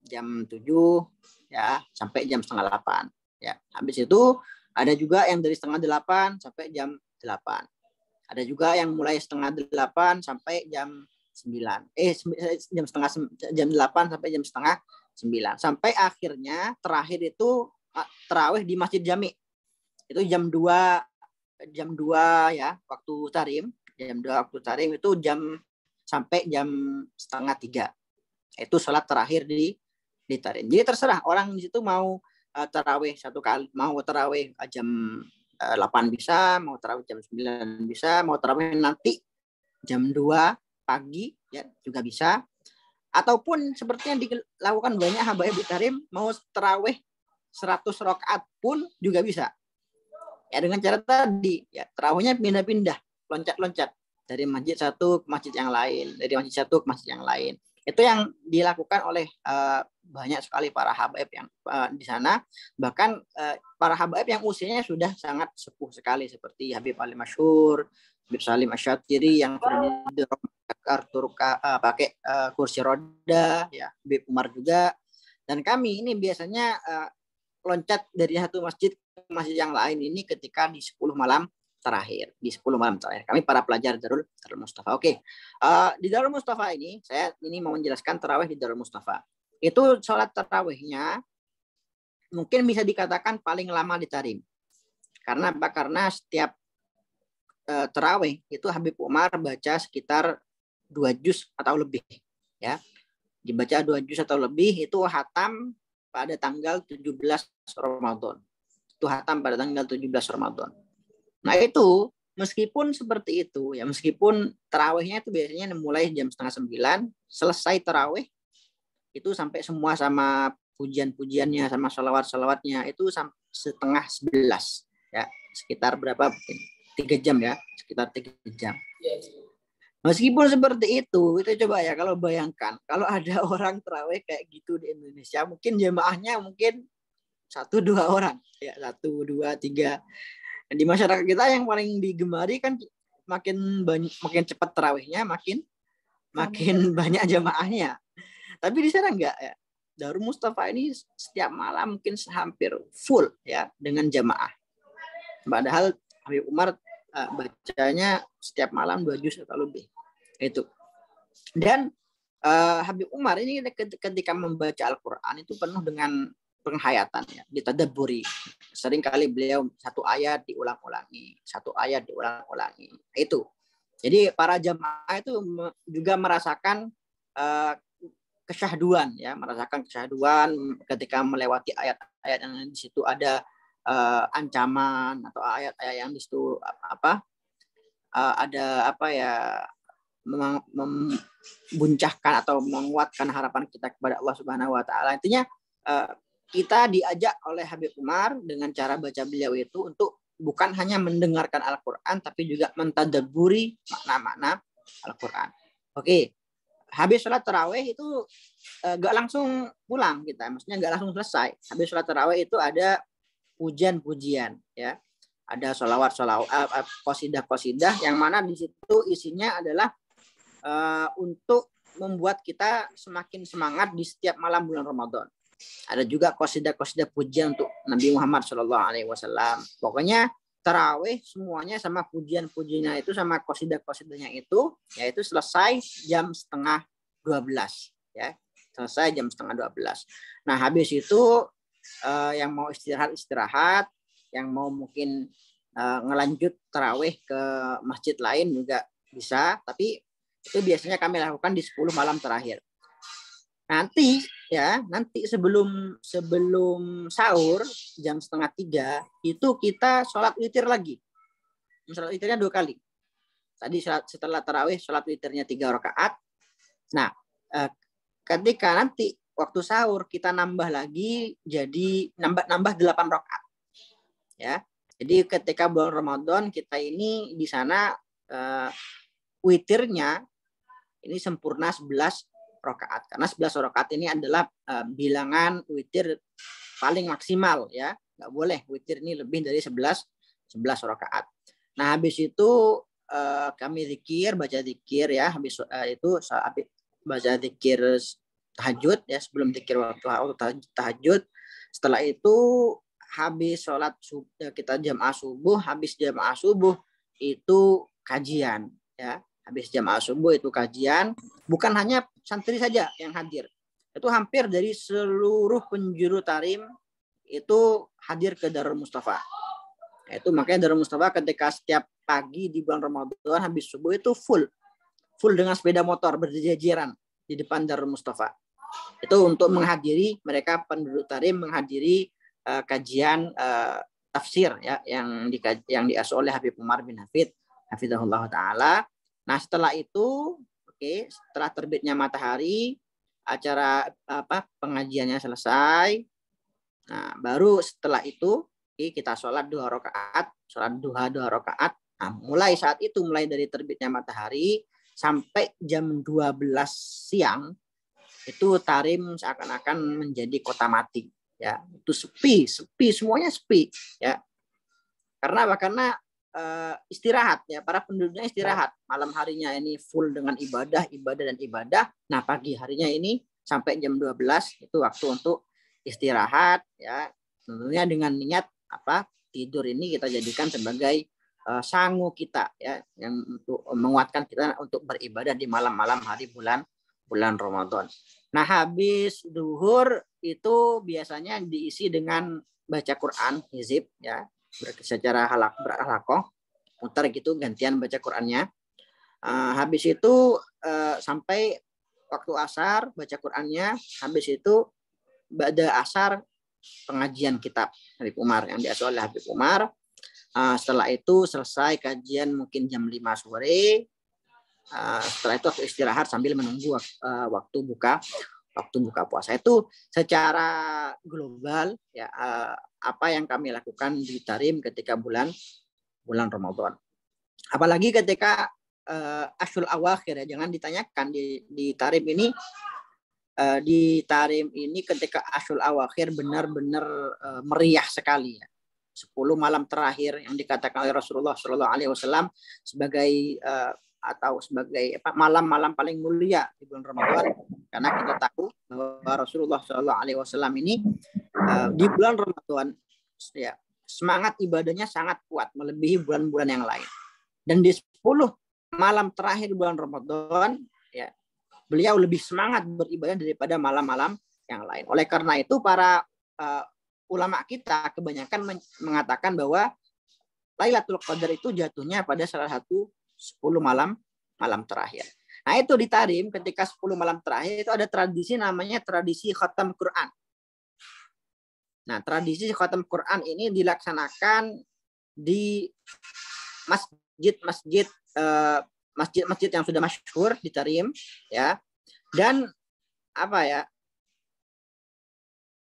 S6: jam 7 ya sampai jam 7:30 ya. Habis itu ada juga yang dari 7:30 sampai jam 8. Ada juga yang mulai 7:30 sampai jam 9. Jam 8 sampai jam 8:30 sampai akhirnya terakhir itu tarawih di Masjid Jami. Itu jam 2 ya waktu tarim. Jam 2 waktu tarim itu sampai jam 2:30. Itu sholat terakhir di tarim. Jadi terserah orang di situ mau tarawih 1 kali, mau tarawih jam 8 bisa, mau tarawih jam 9 bisa, mau tarawih nanti jam 2 pagi ya juga bisa. Ataupun seperti yang dilakukan banyak habaib di tarim, mau tarawih 100 rakaat pun juga bisa. Ya dengan cara tadi ya tarawihnya pindah-pindah, loncat-loncat dari masjid satu ke masjid yang lain, dari masjid satu ke masjid yang lain. Itu yang dilakukan oleh banyak sekali para habaib yang di sana. Bahkan para habaib yang usianya sudah sangat sepuh sekali seperti Habib Ali Masyhur, Habib Salim Asyatiri yang pakai kursi roda, ya Habib Umar juga. Dan kami ini biasanya loncat dari satu masjid ke masjid yang lain ini ketika di 10 malam terakhir. Di 10 malam terakhir. Kami para pelajar Darul Mustafa. Oke. Di Darul Mustafa ini, saya ini mau menjelaskan tarawih di Darul Mustafa. Itu sholat tarawihnya mungkin bisa dikatakan paling lama di tarim. Karena apa? Karena setiap tarawih itu Habib Umar baca sekitar 2 juz atau lebih. Ya. Dibaca 2 juz atau lebih itu hatam pada tanggal 17 Ramadan. Itu hatam pada tanggal 17 Ramadan. Nah itu meskipun seperti itu ya, meskipun tarawihnya itu biasanya mulai jam 8:30, selesai tarawih itu sampai semua sama pujian-pujiannya sama sholawat-sholawatnya itu setengah 11 ya, sekitar berapa 3 jam ya, sekitar 3 jam. Meskipun seperti itu coba ya kalau bayangkan kalau ada orang tarawih kayak gitu di Indonesia, mungkin jemaahnya mungkin 1-2 orang ya, 1, 2, 3. Dan di masyarakat kita yang paling digemari kan makin cepat tarawihnya makin banyak jemaahnya. Tapi di sana enggak ya. Darul Mustafa ini setiap malam mungkin hampir full ya dengan jamaah. Padahal Habib Umar bacanya setiap malam 2 juz atau lebih. Itu. Dan Habib Umar ini ketika membaca Al-Quran itu penuh dengan penghayatan ya, ditadabburi. Seringkali beliau satu ayat diulang-ulangi, satu ayat diulang-ulangi. Itu. Jadi para jamaah itu juga merasakan kesyahduan ya, merasakan kesyahduan ketika melewati ayat-ayat yang di situ ada ancaman atau ayat-ayat yang di situ ada membuncahkan atau menguatkan harapan kita kepada Allah Subhanahu wa taala. Intinya kita diajak oleh Habib Umar dengan cara baca beliau itu untuk bukan hanya mendengarkan Al-Qur'an tapi juga mentadabburi makna-makna Al-Qur'an. Oke. Habis sholat tarawih itu gak langsung pulang kita, maksudnya gak langsung selesai. Habis sholat tarawih itu ada pujian-pujian ya, ada qasidah-qasidah yang mana di situ isinya adalah untuk membuat kita semakin semangat di setiap malam bulan Ramadan. Ada juga qasidah-qasidah pujian untuk Nabi Muhammad SAW. Pokoknya tarawih semuanya sama pujian-pujiannya itu sama qasidah-qasidahnya itu, yaitu selesai jam 11:30 ya, selesai jam 11:30. Nah habis itu yang mau istirahat, yang mau mungkin ngelanjut tarawih ke masjid lain juga bisa, tapi itu biasanya kami lakukan di 10 malam terakhir. Nanti sebelum sahur jam 2:30 itu kita sholat witir lagi. Sholat witirnya 2 kali. Tadi setelah tarawih sholat witirnya 3 rakaat. Nah, ketika nanti waktu sahur kita nambah lagi jadi nambah 8 rakaat. Ya. Jadi ketika bulan Ramadan kita ini di sana witirnya ini sempurna 11 rakaat. Karena 11 rakaat ini adalah bilangan witir paling maksimal ya. Nggak boleh witir ini lebih dari 11 rakaat. Nah, habis itu kami baca zikir ya, habis itu baca zikir tahajud ya, sebelum zikir waktu tahajud. Setelah itu habis sholat kita jamaah subuh, habis jamaah subuh itu kajian ya. Habis jamaah subuh itu kajian, bukan hanya santri saja yang hadir. Itu hampir dari seluruh penjuru tarim itu hadir ke Darul Mustafa. Itu makanya Darul Mustafa ketika setiap pagi di bulan Ramadan habis subuh itu full dengan sepeda motor berjejeran di depan Darul Mustafa. Itu untuk menghadiri, mereka penduduk tarim menghadiri kajian tafsir ya yang diasuh oleh Habib Umar bin Hafid hafizahullah taala. Nah, setelah itu setelah terbitnya matahari, acara pengajiannya selesai. Nah, baru setelah itu kita sholat 2 rakaat, sholat duha 2 rakaat. Nah, mulai saat itu, mulai dari terbitnya matahari sampai jam 12 siang, itu tarim seakan-akan menjadi kota mati. Ya, itu sepi, semuanya sepi. Ya, karena istirahat ya, para penduduknya istirahat. Malam harinya ini full dengan ibadah. Nah, pagi harinya ini sampai jam 12 itu waktu untuk istirahat ya. Tentunya dengan niat tidur ini kita jadikan sebagai sangu kita ya, yang untuk menguatkan kita untuk beribadah di malam-malam hari bulan Ramadan. Nah, habis zuhur itu biasanya diisi dengan baca Quran hizib ya. Secara berhalakoh muter gitu, gantian baca Qurannya. Habis itu sampai waktu asar baca Qurannya. Habis itu ba'da asar pengajian kitab Habib Umar yang diasuh oleh Habib Umar. Setelah itu selesai kajian mungkin jam 5 sore. Setelah itu waktu istirahat sambil menunggu waktu buka puasa. Itu secara global ya apa yang kami lakukan di tarim ketika bulan Ramadan. Apalagi ketika Ashul Awakhir ya, jangan ditanyakan di tarim ini ketika Ashul Awakhir benar-benar meriah sekali ya. 10 malam terakhir yang dikatakan oleh Rasulullah SAW sebagai atau sebagai malam-malam paling mulia di bulan Ramadan, karena kita tahu bahwa Rasulullah SAW ini di bulan Ramadan ya semangat ibadahnya sangat kuat melebihi bulan-bulan yang lain. Dan di 10 malam terakhir bulan Ramadan ya beliau lebih semangat beribadah daripada malam-malam yang lain. Oleh karena itu para ulama kita kebanyakan mengatakan bahwa Lailatul Qadar itu jatuhnya pada salah satu 10 malam terakhir. Nah itu di Tarim ketika 10 malam terakhir itu ada tradisi namanya tradisi khatam Quran. Nah tradisi khatam Quran ini dilaksanakan di masjid-masjid yang sudah masyhur di Tarim ya. Dan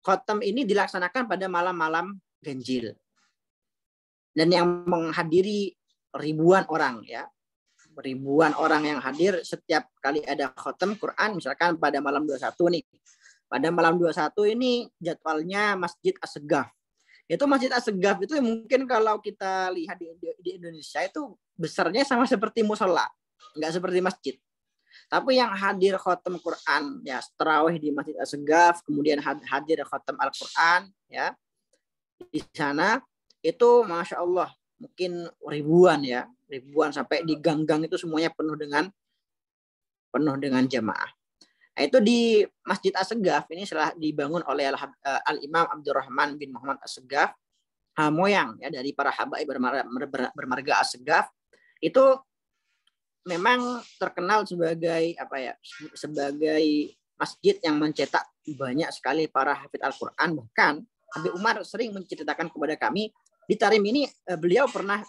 S6: khatam ini dilaksanakan pada malam-malam ganjil. Dan yang menghadiri ribuan orang ya. Ribuan orang yang hadir setiap kali ada khatam Quran, misalkan pada malam 21 nih. Pada malam 21 ini jadwalnya Masjid As-Segaf. Itu Masjid As-Segaf itu mungkin kalau kita lihat di Indonesia itu besarnya sama seperti musola, enggak seperti masjid. Tapi yang hadir khatam Quran ya tarawih di Masjid As-Segaf, kemudian hadir khatam Al-Quran ya. Di sana itu Masya Allah mungkin ribuan sampai di gang-gang itu semuanya penuh dengan jamaah. Nah, itu di Masjid As-Segaf ini setelah dibangun oleh Al-Imam Abdurrahman bin Muhammad As-Segaf, moyang ya dari para habaib bermarga As-Segaf, itu memang terkenal sebagai sebagai masjid yang mencetak banyak sekali para hafid Al-Quran. Bahkan Habib Umar sering menceritakan kepada kami di Tarim ini beliau pernah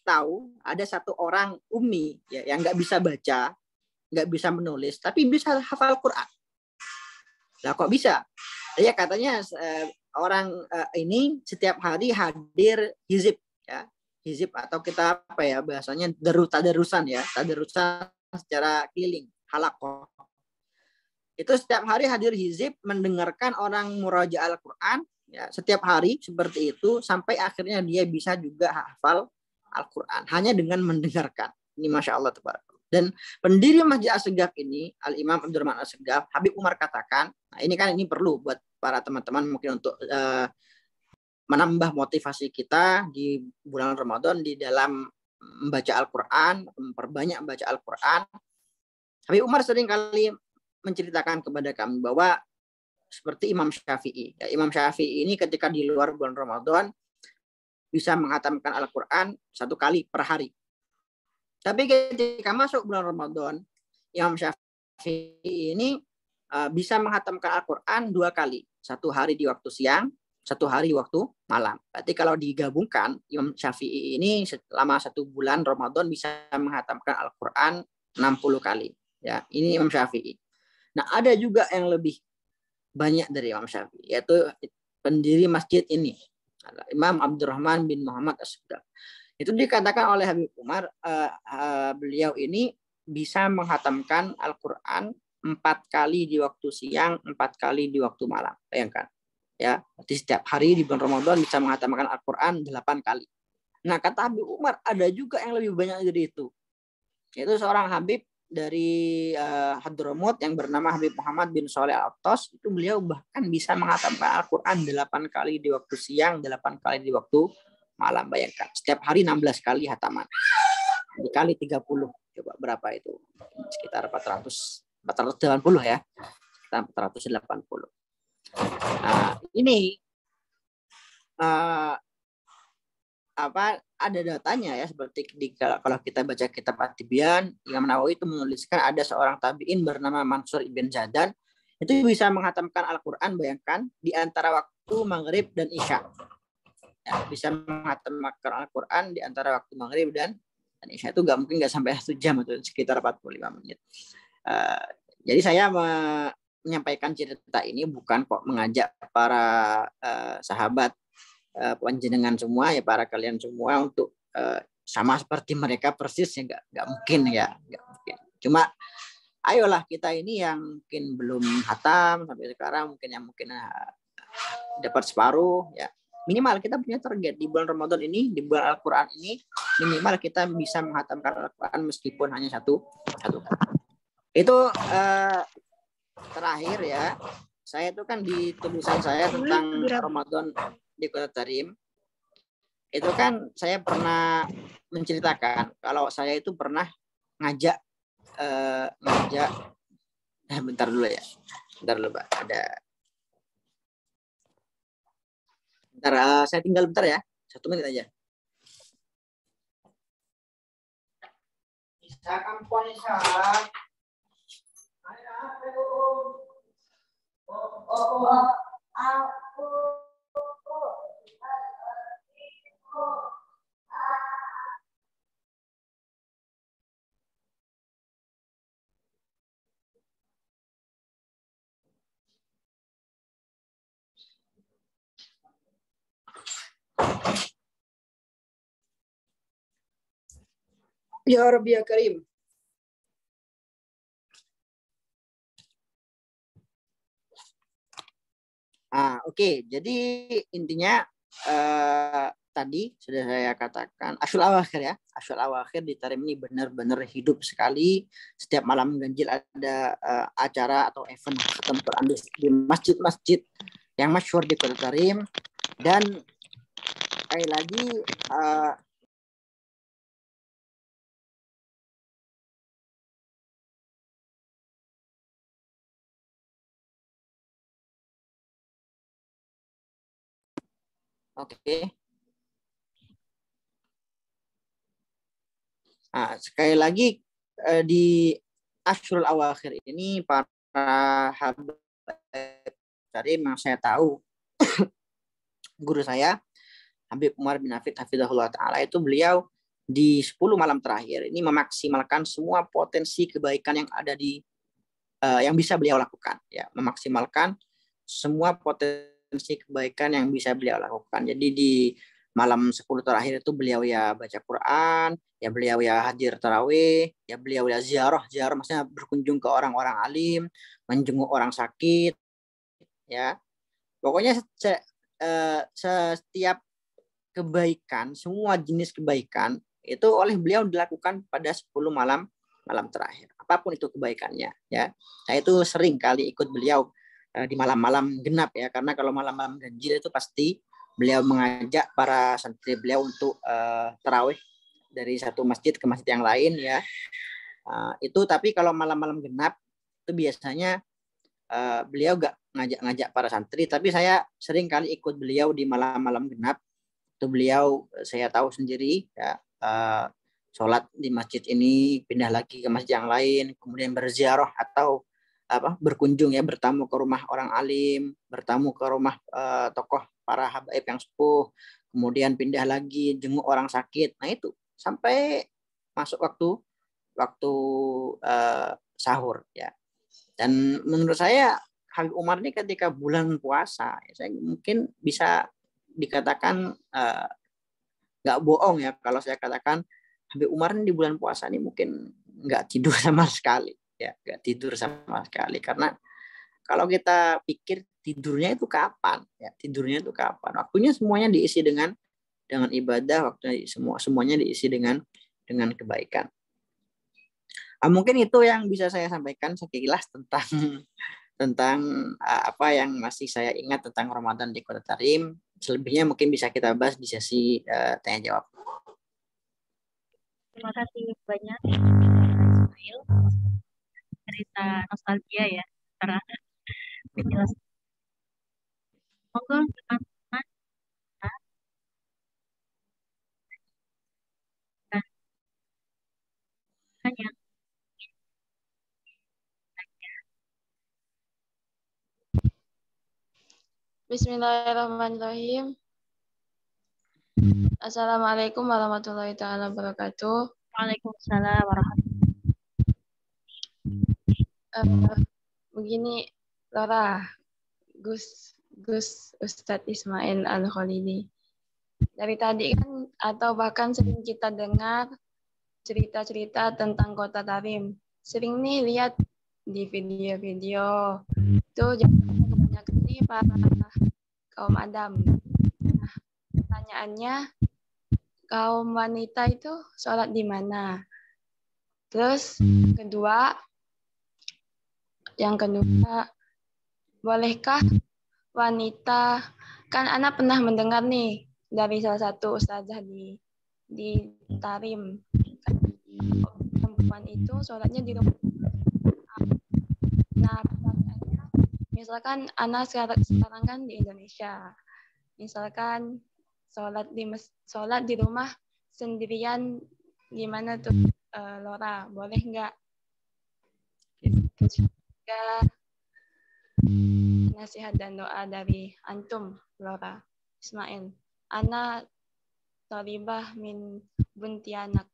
S6: tahu ada satu orang ummi ya, yang nggak bisa baca, nggak bisa menulis, tapi bisa hafal Quran. Lah kok bisa? Ya katanya orang ini setiap hari hadir hizib ya, hizib atau kita bahasanya tadarusan secara keliling halaqah. Itu setiap hari hadir hizib mendengarkan orang murajaah Al-Quran. Ya, setiap hari seperti itu sampai akhirnya dia bisa juga hafal Al-Quran hanya dengan mendengarkan. Ini Masya Allah. Dan pendiri Masjid As-Segaf ini, Al-Imam Abdurrahman As-Segaf, Habib Umar katakan, nah ini perlu buat para teman-teman mungkin untuk menambah motivasi kita di bulan Ramadan di dalam membaca Al-Quran, memperbanyak membaca Al-Quran. Habib Umar sering kali menceritakan kepada kami bahwa seperti Imam Syafi'i. Ya, Imam Syafi'i ini ketika di luar bulan Ramadan bisa menghatamkan Al-Quran 1 kali per hari. Tapi ketika masuk bulan Ramadan, Imam Syafi'i ini bisa menghatamkan Al-Quran 2 kali. 1 hari di waktu siang, 1 hari di waktu malam. Berarti kalau digabungkan, Imam Syafi'i ini selama 1 bulan Ramadan bisa menghatamkan Al-Quran 60 kali. Ya, ini Imam Syafi'i. Nah, ada juga yang lebih banyak dari Imam Syafi'i, yaitu pendiri masjid ini, Imam Abdurrahman bin Muhammad As-Segaf. Itu dikatakan oleh Habib Umar, beliau ini bisa menghatamkan Al-Quran 4 kali di waktu siang, 4 kali di waktu malam. Bayangkan, ya, berarti setiap hari di bulan Ramadan bisa menghatamkan Al-Quran 8 kali. Nah, kata Habib Umar, ada juga yang lebih banyak dari itu, yaitu seorang Habib dari Hadramut yang bernama Habib Muhammad bin Shalih Al-Attas. Itu beliau bahkan bisa menghatamkan Al-Quran 8 kali di waktu siang, 8 kali di waktu malam. Bayangkan, setiap hari 16 kali hataman. Dikali 30, coba berapa itu? Sekitar 480 ya. Sekitar 480. Nah, ini ada datanya ya, seperti kalau kita baca kitab At-Tibyan, Imam Nawawi itu menuliskan ada seorang tabi'in bernama Mansur ibn Zadan, itu bisa menghatamkan Al-Quran, bayangkan, di antara waktu maghrib dan isya. Ya, bisa menghatamkan Al-Quran di antara waktu maghrib dan isya. Itu mungkin nggak sampai 1 jam, atau sekitar 45 menit. Jadi saya menyampaikan cerita ini bukan kok mengajak para sahabat panjenengan semua ya, para kalian semua untuk sama seperti mereka persis ya, nggak mungkin ya, nggak mungkin. Cuma ayolah kita ini yang mungkin belum hatam sampai sekarang, mungkin dapat separuh ya, minimal kita punya target di bulan Ramadan ini, di bulan Al-Quran ini, minimal kita bisa menghatamkan Al-Quran meskipun hanya satu. Itu terakhir ya. Saya itu kan di tulisan saya tentang Ramadan di Kota Tarim. Itu kan saya pernah menceritakan kalau saya itu pernah ngajak bentar dulu ya. Bentar dulu, Pak. Bentar, saya tinggal bentar ya. 1 menit aja. Bisa kampung Isa. Ya Rabbi ya Karim. Oke. Jadi intinya tadi sudah saya katakan Ashul Awakhir ya. Ashul Awakhir di Tarim ini benar-benar hidup sekali. Setiap malam ganjil ada acara atau event khatam Quran di masjid-masjid yang masyhur di Kota Tarim. Dan sekali lagi oke. Sekali lagi di Ashurul Awakhir ini para habaib Tarim yang saya tahu guru saya Habib Umar bin Hafid Hafizahullah Ta'ala itu beliau di 10 malam terakhir ini memaksimalkan semua potensi kebaikan yang ada di yang bisa beliau lakukan ya, memaksimalkan semua potensi kebaikan yang bisa beliau lakukan. Jadi di malam 10 terakhir itu beliau ya baca Quran, ya beliau ya hadir tarawih, ya beliau ya ziarah maksudnya berkunjung ke orang-orang alim, menjenguk orang sakit ya. Pokoknya setiap kebaikan, semua jenis kebaikan itu oleh beliau dilakukan pada 10 malam terakhir. Apapun itu kebaikannya ya. Saya itu sering kali ikut beliau di malam-malam genap ya, karena kalau malam-malam ganjil itu pasti beliau mengajak para santri beliau untuk tarawih dari satu masjid ke masjid yang lain ya. Itu tapi kalau malam-malam genap itu biasanya beliau gak ngajak para santri, tapi saya sering kali ikut beliau di malam-malam genap. Itu beliau saya tahu sendiri ya, sholat di masjid ini, pindah lagi ke masjid yang lain, kemudian berziarah atau berkunjung ya, bertamu ke rumah orang alim, bertamu ke rumah tokoh para habaib yang sepuh, kemudian pindah lagi jenguk orang sakit. Nah itu sampai masuk waktu sahur ya. Dan menurut saya Habib Umar ini ketika bulan puasa ya, saya mungkin bisa dikatakan nggak bohong ya kalau saya katakan Habib Umar ini di bulan puasa ini mungkin nggak tidur sama sekali ya, nggak tidur sama sekali. Karena kalau kita pikir tidurnya itu kapan ya, waktunya semuanya diisi dengan ibadah, waktunya semuanya diisi dengan kebaikan. Mungkin itu yang bisa saya sampaikan sekilas tentang apa yang masih saya ingat tentang Ramadan di Kota Tarim. Selebihnya mungkin bisa kita bahas di sesi tanya jawab.
S1: Terima kasih banyak Ismail, cerita nostalgia ya, karena penjelasan. Monggo teman-teman tanya.
S2: Bismillahirrahmanirrahim. Assalamualaikum warahmatullahi taala wabarakatuh.
S1: Waalaikumsalam warahmatullahi.
S2: Begini, Laura, Gus Ustadz Ismail Al-Khalidi. Dari tadi kan atau bahkan sering kita dengar cerita-cerita tentang Kota Tarim. Sering nih lihat di video-video itu kebanyakan nih para kaum adam. Nah, pertanyaannya, kaum wanita itu sholat di mana? Terus yang kedua, bolehkah wanita, kan anak pernah mendengar nih dari salah satu ustazah di Tarim, perempuan itu sholatnya di rumah. Nah, misalkan anak sekarang kan di Indonesia, misalkan sholat di rumah sendirian, gimana tuh Lora, boleh nggak? Nasihat dan doa dari antum, Lora. Ismail, Ana Toribah min Buntianak,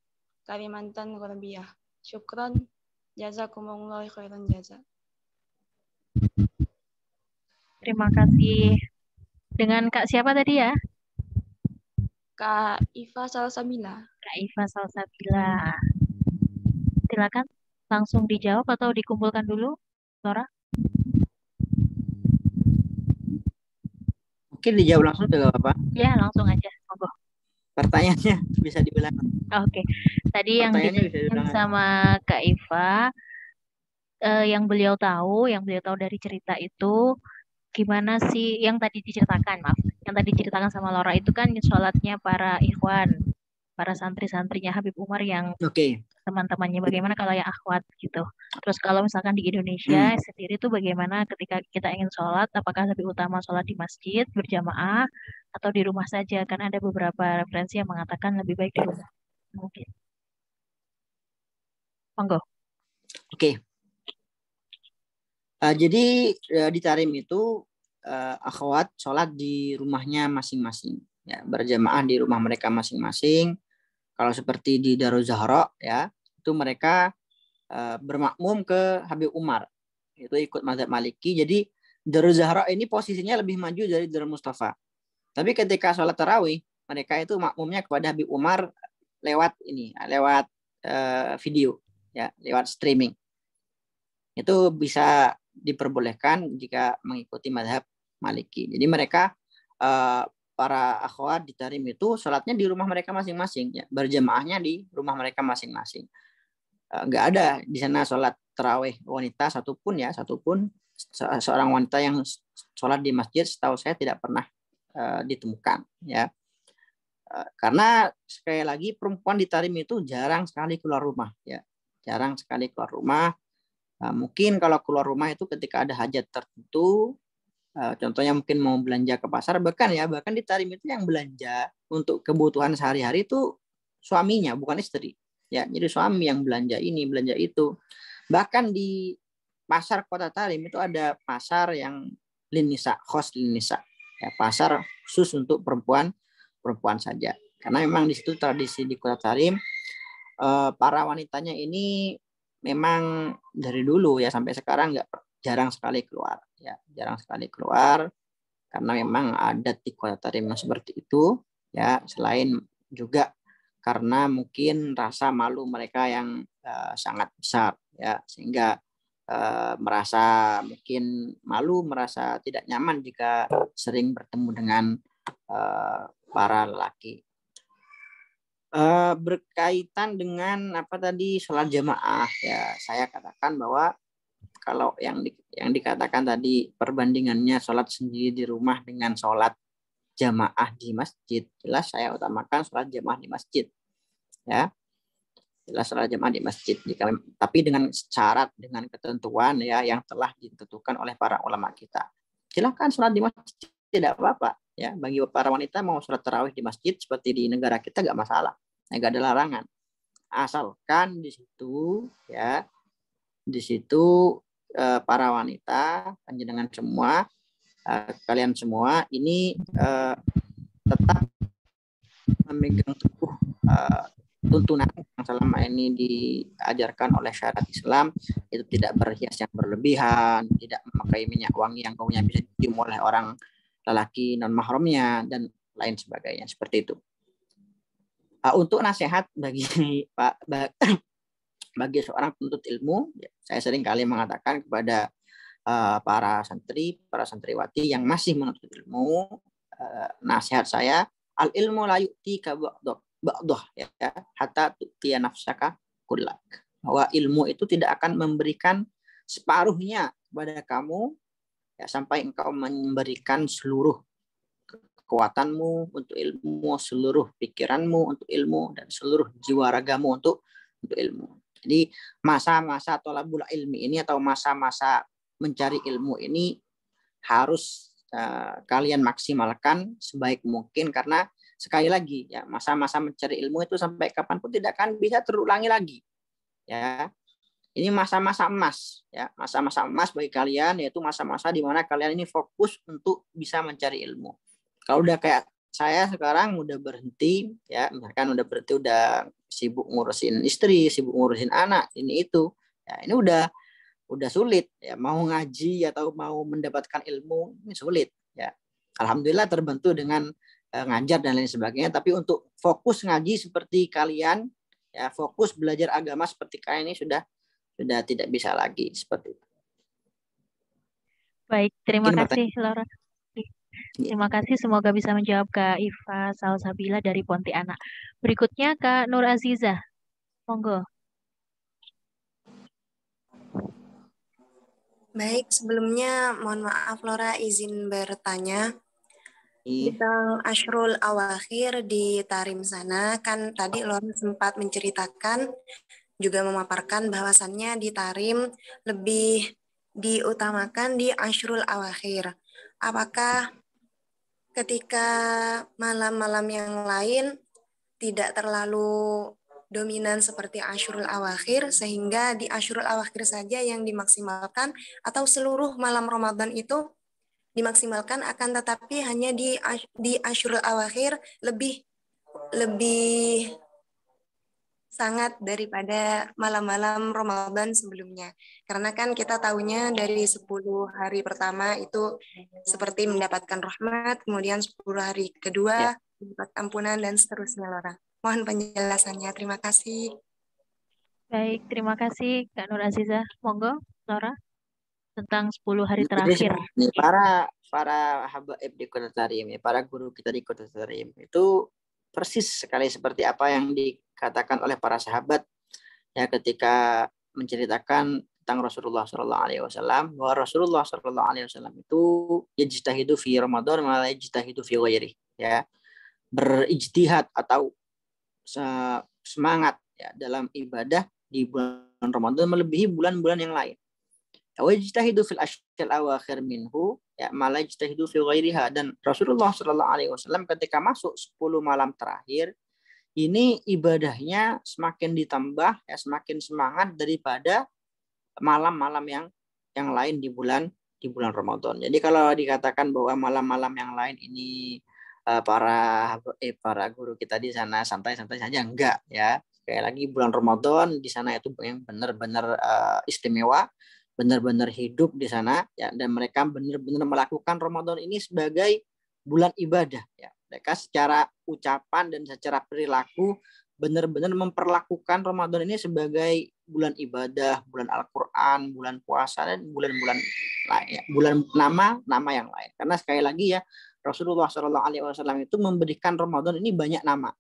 S2: Kalimantan Gorbiyah. Syukron, jazakumullah khairan jaza.
S1: Terima kasih. Dengan Kak siapa tadi ya?
S2: Kak Iva Salsabila.
S1: Kak Iva Salsabila. Silakan langsung dijawab atau dikumpulkan dulu, Lora?
S6: Mungkin dijawab langsung juga apa?
S1: Ya, langsung aja. Monggo.
S6: Pertanyaannya bisa diulang.
S1: Oke. Tadi yang ditanyakan sama Kak Iva, yang beliau tahu dari cerita itu, gimana sih yang tadi diceritakan, yang tadi diceritakan sama Lora itu kan sholatnya para ikhwan, para santri-santrinya Habib Umar yang teman-temannya, bagaimana kalau yang akhwat gitu. Terus kalau misalkan di Indonesia sendiri tuh bagaimana ketika kita ingin sholat, apakah lebih utama sholat di masjid berjamaah atau di rumah saja? Karena ada beberapa referensi yang mengatakan lebih baik di rumah. Mungkin. Monggo.
S6: Oke. Jadi di Tarim itu akhwat sholat di rumahnya masing-masing, ya, berjamaah di rumah mereka masing-masing. Kalau seperti di Darul Zahra, ya, itu mereka bermakmum ke Habib Umar, itu ikut mazhab Maliki. Jadi Darul Zahra ini posisinya lebih maju dari Darul Mustafa. Tapi ketika sholat tarawih, mereka itu makmumnya kepada Habib Umar lewat video, ya, lewat streaming. Itu bisa diperbolehkan jika mengikuti mazhab Maliki. Jadi mereka para akhwat di Tarim itu sholatnya di rumah mereka masing-masing, ya, berjamaahnya di rumah mereka masing-masing. Nggak ada di sana sholat tarawih wanita satupun seorang wanita yang sholat di masjid, setahu saya tidak pernah ditemukan, ya. Karena sekali lagi perempuan di Tarim itu jarang sekali keluar rumah, ya, jarang sekali keluar rumah. Mungkin kalau keluar rumah itu ketika ada hajat tertentu, contohnya mungkin mau belanja ke pasar, bahkan di Tarim itu yang belanja untuk kebutuhan sehari-hari itu suaminya, bukan istri, ya. Jadi suami yang belanja ini, belanja itu. Bahkan di pasar kota Tarim itu ada pasar yang linisa, khos linisa, ya, pasar khusus untuk perempuan saja. Karena memang di situ tradisi di kota Tarim, para wanitanya ini memang dari dulu, ya, sampai sekarang jarang sekali keluar, ya, jarang sekali keluar karena memang adat di kota Tarim seperti itu, ya. Selain juga karena mungkin rasa malu mereka yang sangat besar, ya, sehingga merasa mungkin malu, merasa tidak nyaman jika sering bertemu dengan para lelaki. Berkaitan dengan apa tadi sholat jamaah, ya, saya katakan bahwa kalau yang dikatakan tadi perbandingannya sholat sendiri di rumah dengan sholat jamaah di masjid, jelas saya utamakan sholat jamaah di masjid, ya, jelas sholat jamaah di masjid. Tapi dengan syarat, dengan ketentuan, ya, yang telah ditentukan oleh para ulama kita. Silakan sholat di masjid, tidak apa-apa, ya. Bagi para wanita mau sholat tarawih di masjid seperti di negara kita nggak masalah, nggak ada larangan, asalkan di situ, ya, di situ para wanita, panjenengan semua, kalian semua ini tetap memegang teguh tuntunan yang selama ini diajarkan oleh syariat Islam, itu tidak berhias yang berlebihan, tidak memakai minyak wangi yang baunya bisa dicium oleh orang lelaki non mahramnya, dan lain sebagainya, seperti itu. Untuk nasihat bagi bagi seorang penuntut ilmu, ya, saya sering kali mengatakan kepada para santri, para santriwati yang masih menuntut ilmu, nasihat saya, Al ilmu la yu'tika ba'dah ya, hatta tu'tiya nafsaka kullak. Bahwa ilmu itu tidak akan memberikan separuhnya kepada kamu ya, sampai engkau memberikan seluruh kekuatanmu untuk ilmu, seluruh pikiranmu untuk ilmu, dan seluruh jiwa ragamu untuk ilmu. Jadi masa-masa thalabul ilmi ini atau masa-masa mencari ilmu ini harus kalian maksimalkan sebaik mungkin, karena sekali lagi ya, masa-masa mencari ilmu itu sampai kapanpun tidak akan bisa terulangi lagi. Ya. Ini masa-masa emas ya, masa-masa emas bagi kalian, yaitu masa-masa di mana kalian ini fokus untuk bisa mencari ilmu. Kalau udah kayak saya sekarang udah berhenti ya, misalkan udah berhenti, udah sibuk ngurusin istri, sibuk ngurusin anak, ini itu. Ya, ini udah sulit ya, mau ngaji atau mau mendapatkan ilmu ini sulit ya. Alhamdulillah terbantu dengan ngajar dan lain sebagainya, tapi untuk fokus ngaji seperti kalian ya, fokus belajar agama seperti kalian ini sudah tidak bisa lagi seperti itu.
S1: Baik, terima
S6: Mungkin
S1: kasih Laura. Terima kasih, semoga bisa menjawab Kak Iva Salsabila dari Pontianak. Berikutnya Kak Nur Azizah, monggo.
S8: Baik, sebelumnya mohon maaf Laura izin bertanya. Tentang Ashrul Awakhir di Tarim sana, kan tadi Laura sempat menceritakan, juga memaparkan bahwasannya di Tarim lebih diutamakan di Ashrul Awakhir. Apakah ketika malam-malam yang lain tidak terlalu dominan seperti Ashrul Awakhir, sehingga di Ashrul Awakhir saja yang dimaksimalkan, atau seluruh malam Ramadan itu dimaksimalkan, akan tetapi hanya di Ashrul Awakhir lebih sangat daripada malam-malam Ramadan sebelumnya. Karena kan kita tahunya dari 10 hari pertama itu seperti mendapatkan rahmat, kemudian 10 hari kedua mendapat ampunan, dan seterusnya, Laura. Mohon penjelasannya. Terima kasih.
S1: Baik, terima kasih Kak Nur Azizah. Monggo, Laura, tentang 10 hari terakhir.
S6: Ini para habaib di Kota Tarim, para guru kita di Kota Tarim itu persis sekali seperti apa yang dikatakan oleh para sahabat ya, ketika menceritakan tentang Rasulullah SAW, bahwa Rasulullah SAW itu yajtahidu fi Ramadan wa la yajtahidu fi ghairihi ya, berijtihad atau semangat ya dalam ibadah di bulan Ramadan melebihi bulan-bulan yang lain. Wajtahidu fil ashril awakhir minhu ya ma la yajtahidu fi ghairiha. Dan Rasulullah SAW ketika masuk 10 malam terakhir ini ibadahnya semakin ditambah ya, semakin semangat daripada malam-malam yang lain di bulan Ramadan. Jadi kalau dikatakan bahwa malam-malam yang lain ini para guru kita di sana santai-santai saja, enggak ya. Sekali lagi bulan Ramadan di sana itu yang benar-benar istimewa, benar-benar hidup di sana ya, dan mereka benar-benar melakukan Ramadan ini sebagai bulan ibadah ya. Mereka secara ucapan dan secara perilaku benar-benar memperlakukan Ramadan ini sebagai bulan ibadah, bulan Al-Qur'an, bulan puasa, dan bulan-bulan lain ya, bulan nama yang lain. Karena sekali lagi ya, Rasulullah SAW itu memberikan Ramadan ini banyak nama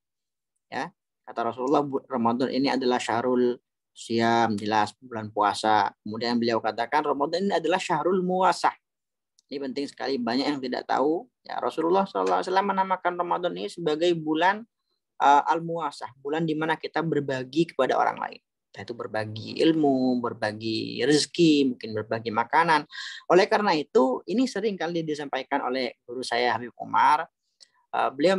S6: ya. Kata Rasulullah, Ramadan ini adalah syahrul Siam, jelas bulan puasa. Kemudian beliau katakan Ramadan ini adalah syahrul muwasah. Ini penting sekali, banyak yang tidak tahu. Ya, Rasulullah SAW menamakan Ramadan ini sebagai bulan al-muwasah, bulan di mana kita berbagi kepada orang lain. Yaitu berbagi ilmu, berbagi rezeki, mungkin berbagi makanan. Oleh karena itu, ini sering kali disampaikan oleh guru saya Habib Umar. Beliau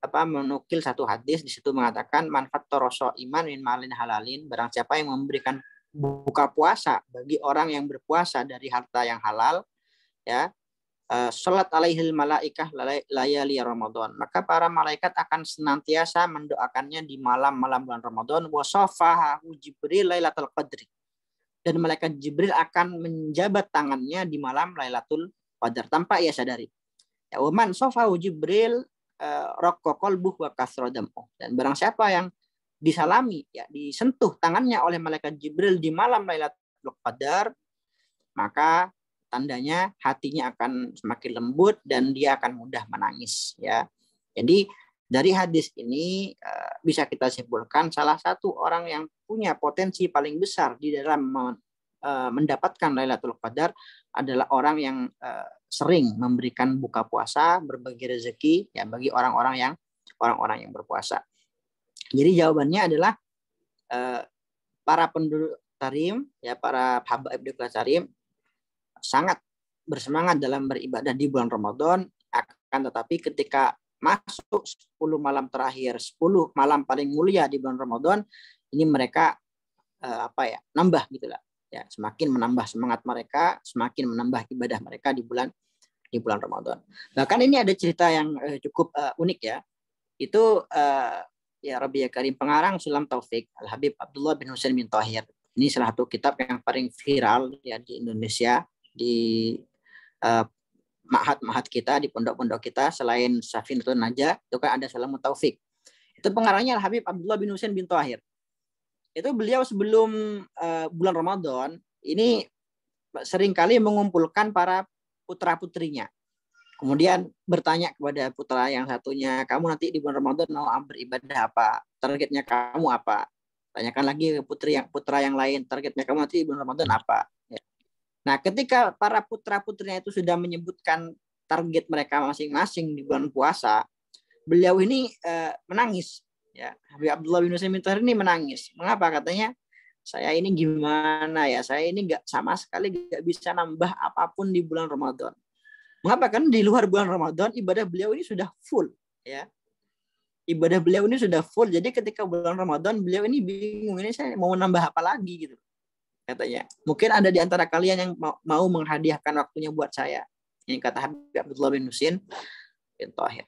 S6: menukil satu hadis, di situ mengatakan manfaat toroso iman min malin halalin, barang siapa yang memberikan buka puasa bagi orang yang berpuasa dari harta yang halal ya, salat alaihil malaikah layali Ramadan, maka para malaikat akan senantiasa mendoakannya di malam-malam bulan Ramadan. Wa safahu Jibril lailatul qadri, dan malaikat Jibril akan menjabat tangannya di malam Lailatul Qadar tanpa ia sadari. Ya, wa man safahu Jibril raqqa qalbuhu wa kasra dam'u, dan barang siapa yang disalami ya, disentuh tangannya oleh malaikat Jibril di malam Lailatul Qadar, maka tandanya hatinya akan semakin lembut dan dia akan mudah menangis ya. Jadi dari hadis ini bisa kita simpulkan salah satu orang yang punya potensi paling besar di dalam mendapatkan Lailatul Qadar adalah orang yang sering memberikan buka puasa, berbagi rezeki ya bagi orang-orang yang berpuasa. Jadi jawabannya adalah para penduduk Tarim ya, para habaib di kelas Tarim sangat bersemangat dalam beribadah di bulan Ramadan, akan tetapi ketika masuk 10 malam terakhir, 10 malam paling mulia di bulan Ramadan, ini mereka nambah gitulah. Ya, semakin menambah semangat mereka, semakin menambah ibadah mereka di bulan Ramadan. Bahkan ini ada cerita yang cukup unik ya. Itu ya Rabbi Karim pengarang Sulam Taufik Al-Habib Abdullah bin Husain bin Tahir. Ini salah satu kitab yang paling viral ya di Indonesia, di ma'had kita, di pondok-pondok kita. Selain Safinatul Najah, itu kan ada Sulam Taufik. Itu pengarangnya Al-Habib Abdullah bin Husain bin Tahir. Itu beliau sebelum bulan Ramadan ini seringkali mengumpulkan para putra-putrinya. Kemudian bertanya kepada putra yang satunya, kamu nanti di bulan Ramadan mau beribadah apa? Targetnya kamu apa? Tanyakan lagi ke putra yang lain, targetnya kamu nanti di bulan Ramadan apa? Ya. Nah, ketika para putra-putrinya itu sudah menyebutkan target mereka masing-masing di bulan puasa, beliau ini menangis. Ya, Habib Abdullah bin Husain bin Tahir ini menangis. Mengapa? Katanya, saya ini gimana ya? Saya ini sama sekali nggak bisa nambah apapun di bulan Ramadan. Mengapa? Karena di luar bulan Ramadan ibadah beliau ini sudah full, ya. Ibadah beliau ini sudah full. Jadi ketika bulan Ramadan beliau ini bingung, ini saya mau nambah apa lagi gitu. Katanya. Mungkin ada di antara kalian yang mau menghadiahkan waktunya buat saya. Ini kata Habib Abdullah bin Husain bin Tahir.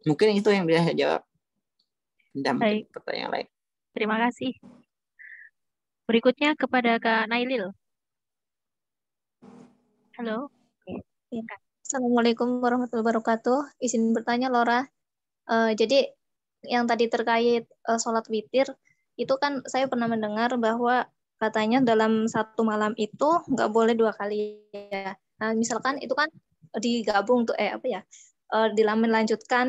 S6: Mungkin itu yang bisa saya jawab. Dan
S1: Baik.
S6: pertanyaan lain.
S1: Terima kasih. Berikutnya kepada Kak Nailil. Halo.
S9: Assalamualaikum warahmatullahi wabarakatuh. Izin bertanya, Lora. Jadi yang tadi terkait sholat witir, itu kan saya pernah mendengar bahwa katanya dalam satu malam itu nggak boleh 2 kali ya. Nah, misalkan itu kan digabung tuh melanjutkan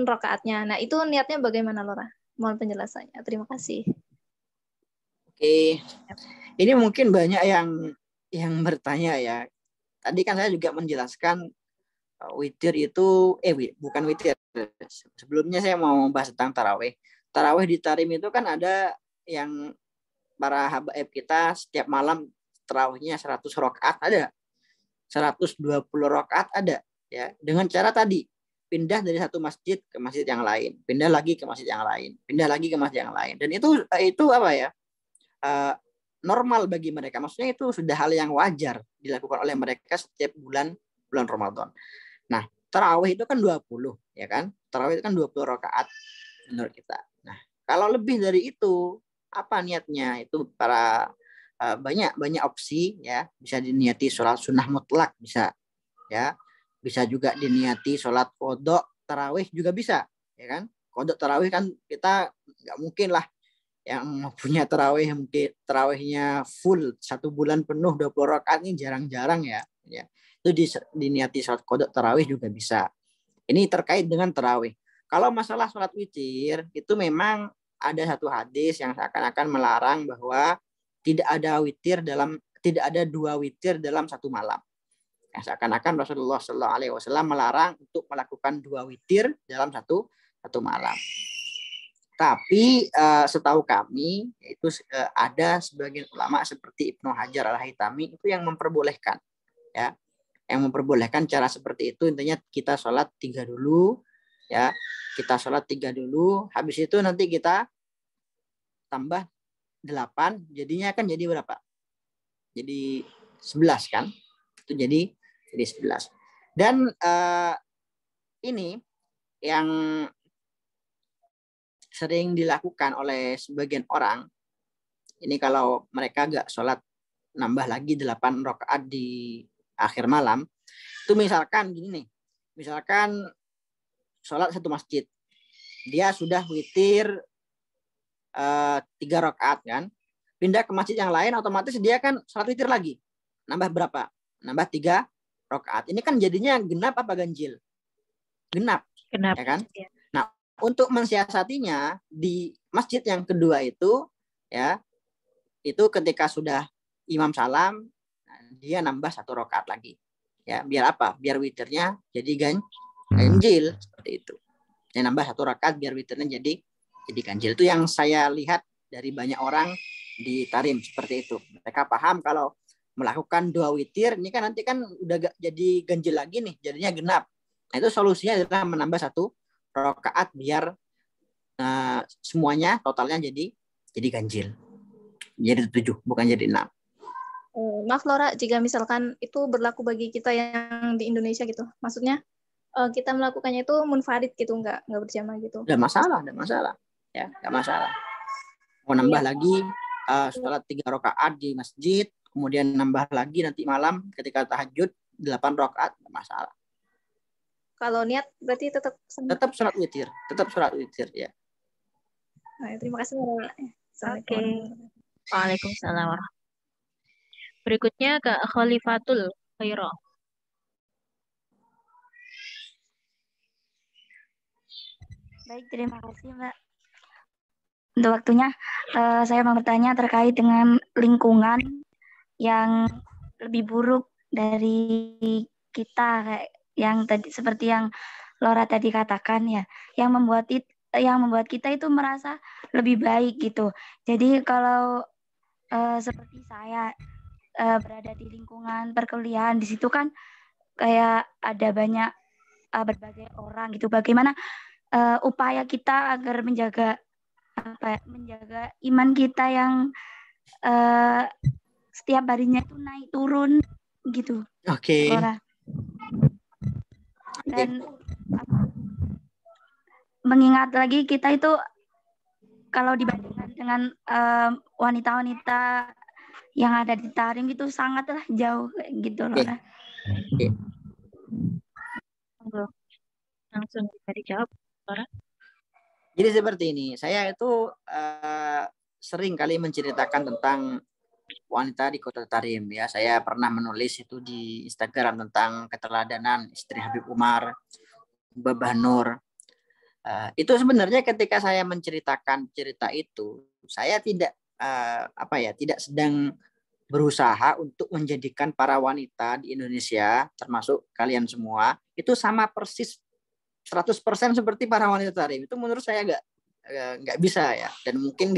S9: rakaatnya. Nah, itu niatnya bagaimana, Lora? Mohon penjelasannya. Terima kasih.
S6: Oke. Ini mungkin banyak yang bertanya ya. Tadi kan saya juga menjelaskan witir itu bukan witir. Sebelumnya saya mau membahas tentang tarawih. Tarawih di Tarim itu kan ada yang para habaib kita setiap malam tarawihnya 100 rakaat ada. 120 rakaat ada ya. Dengan cara tadi pindah dari satu masjid ke masjid yang lain, pindah lagi ke masjid yang lain, pindah lagi ke masjid yang lain. Dan itu apa ya? Normal bagi mereka. Maksudnya itu sudah hal yang wajar dilakukan oleh mereka setiap bulan Ramadan. Nah, tarawih itu kan 20, ya kan? Tarawih itu kan 20 rakaat menurut kita. Nah, kalau lebih dari itu, apa niatnya? Itu para banyak opsi ya. Bisa diniati sholat sunnah mutlak bisa ya. Bisa juga diniati sholat qodok tarawih juga bisa, ya kan? Qodok tarawih kan kita nggak mungkin lah yang punya tarawih mungkin tarawihnya full 1 bulan penuh 20 rakaat ini jarang-jarang ya. Itu diniati sholat qodok tarawih juga bisa. Ini terkait dengan tarawih. Kalau masalah sholat witir itu memang ada satu hadis yang seakan-akan melarang bahwa tidak ada 2 witir dalam satu malam. Ya, seakan-akan Rasulullah SAW melarang untuk melakukan 2 witir dalam satu malam. Tapi setahu kami itu ada sebagian ulama seperti Ibnu Hajar Al-Haytami itu yang memperbolehkan ya. Yang memperbolehkan cara seperti itu, intinya kita sholat 3 dulu ya. Kita sholat 3 dulu, habis itu nanti kita tambah 8, jadinya kan jadi berapa? Jadi 11 kan? Itu jadi 11. Dan ini yang sering dilakukan oleh sebagian orang, ini kalau mereka nggak sholat nambah lagi 8 rakaat di akhir malam, itu misalkan gini nih, misalkan sholat satu masjid, dia sudah witir 3 rakaat kan, pindah ke masjid yang lain, otomatis dia kan sholat witir lagi, nambah berapa? nambah 3 rakaat. Ini kan jadinya genap apa ganjil? Genap.
S1: Genap.
S6: Ya kan? Nah, untuk mensiasatinya di masjid yang kedua itu ya, itu ketika sudah imam salam, dia nambah 1 rakaat lagi. Ya, biar apa? Biar witirnya jadi ganjil seperti itu. Dia nambah 1 rakaat biar witirnya jadi ganjil. Itu yang saya lihat dari banyak orang di Tarim seperti itu. Mereka paham kalau melakukan 2 witir ini kan nanti kan udah gak jadi ganjil lagi nih, jadinya genap. Nah, itu solusinya adalah menambah 1 rakaat biar semuanya totalnya jadi ganjil. Jadi 7, bukan jadi 6.
S9: Maaf Laura, jika misalkan itu berlaku bagi kita yang di Indonesia gitu. Maksudnya kita melakukannya itu munfarid gitu, nggak berjamaah gitu.
S6: Nggak masalah. Ya, nggak masalah. Mau nambah lagi sholat 3 rakaat di masjid, kemudian nambah lagi nanti malam ketika tahajud 8 rakaat, nggak masalah.
S9: Kalau niat berarti tetap
S6: sholat witir, ya.
S9: Nah, terima kasih.
S1: Oke. Waalaikumsalam. Berikutnya ke Khalifatul Khairah.
S3: Baik, terima kasih Mbak. Untuk waktunya, saya mau bertanya terkait dengan lingkungan yang lebih buruk dari kita, kayak yang tadi seperti yang Laura tadi katakan ya, yang membuat kita itu merasa lebih baik gitu. Jadi kalau seperti saya berada di lingkungan perkuliahan, di situ kan kayak ada banyak berbagai orang gitu. Bagaimana upaya kita agar menjaga iman kita yang setiap harinya itu naik turun gitu.
S6: Oke.
S3: Dan mengingat lagi kita itu kalau dibandingkan dengan wanita-wanita yang ada di Tarim itu sangatlah jauh gitu loh.
S1: Langsung bisa dijawab, Laura.
S6: Jadi seperti ini, saya itu sering kali menceritakan tentang wanita di Kota Tarim ya. Saya pernah menulis itu di Instagram tentang keteladanan istri Habib Umar, Babah Nur. Itu sebenarnya ketika saya menceritakan cerita itu, saya tidak tidak sedang berusaha untuk menjadikan para wanita di Indonesia, termasuk kalian semua, itu sama persis 100% seperti para wanita Tarim. Itu menurut saya nggak bisa ya, dan mungkin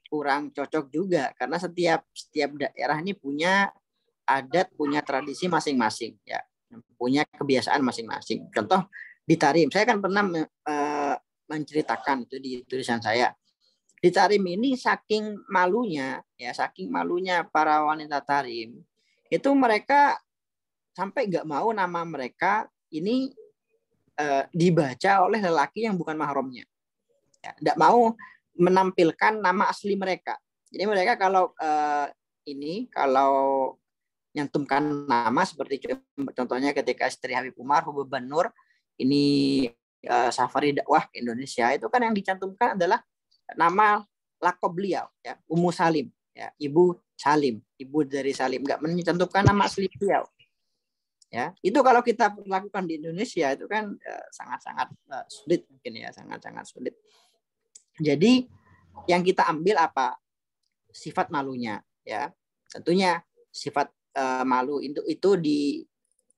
S6: kurang cocok juga karena setiap daerah ini punya adat, punya tradisi masing-masing ya, punya kebiasaan masing-masing. Contoh di Tarim, saya kan pernah menceritakan itu di tulisan saya. Di Tarim ini saking malunya para wanita Tarim itu mereka sampai nggak mau nama mereka ini dibaca oleh lelaki yang bukan mahramnya. Ya, nggak mau menampilkan nama asli mereka. Jadi mereka kalau nyantumkan nama seperti contohnya ketika istri Habib Umar, Babah Nur ini safari dakwah ke Indonesia, itu kan yang dicantumkan adalah nama lakob beliau ya, Ummu Salim ya, Ibu Salim, ibu dari Salim, nggak mencantumkan nama asli beliau. Ya, itu kalau kita lakukan di Indonesia itu kan sangat-sangat sulit mungkin ya, sangat-sangat sulit. Jadi yang kita ambil apa? Sifat malunya ya. Tentunya sifat malu itu di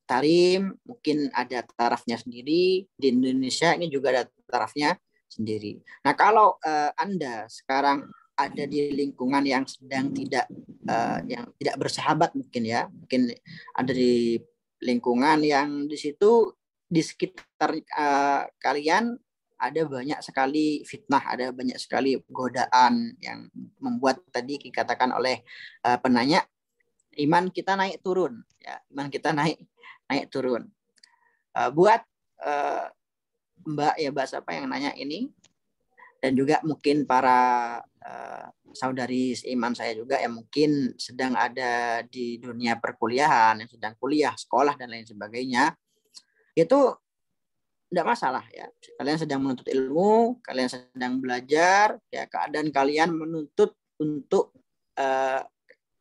S6: Tarim mungkin ada tarafnya sendiri, di Indonesia ini juga ada tarafnya sendiri. Nah, kalau Anda sekarang ada di lingkungan yang sedang tidak bersahabat mungkin ya, mungkin ada di lingkungan yang di situ di sekitar kalian ada banyak sekali fitnah, ada banyak sekali godaan yang membuat tadi dikatakan oleh penanya iman kita naik turun ya, iman kita naik turun. Buat Mbak ya, Mbak siapa yang nanya ini, dan juga mungkin para saudari seiman saya juga yang mungkin sedang ada di dunia perkuliahan, yang sedang kuliah, sekolah dan lain sebagainya, itu tidak masalah ya. Kalian sedang menuntut ilmu, kalian sedang belajar ya, keadaan kalian menuntut untuk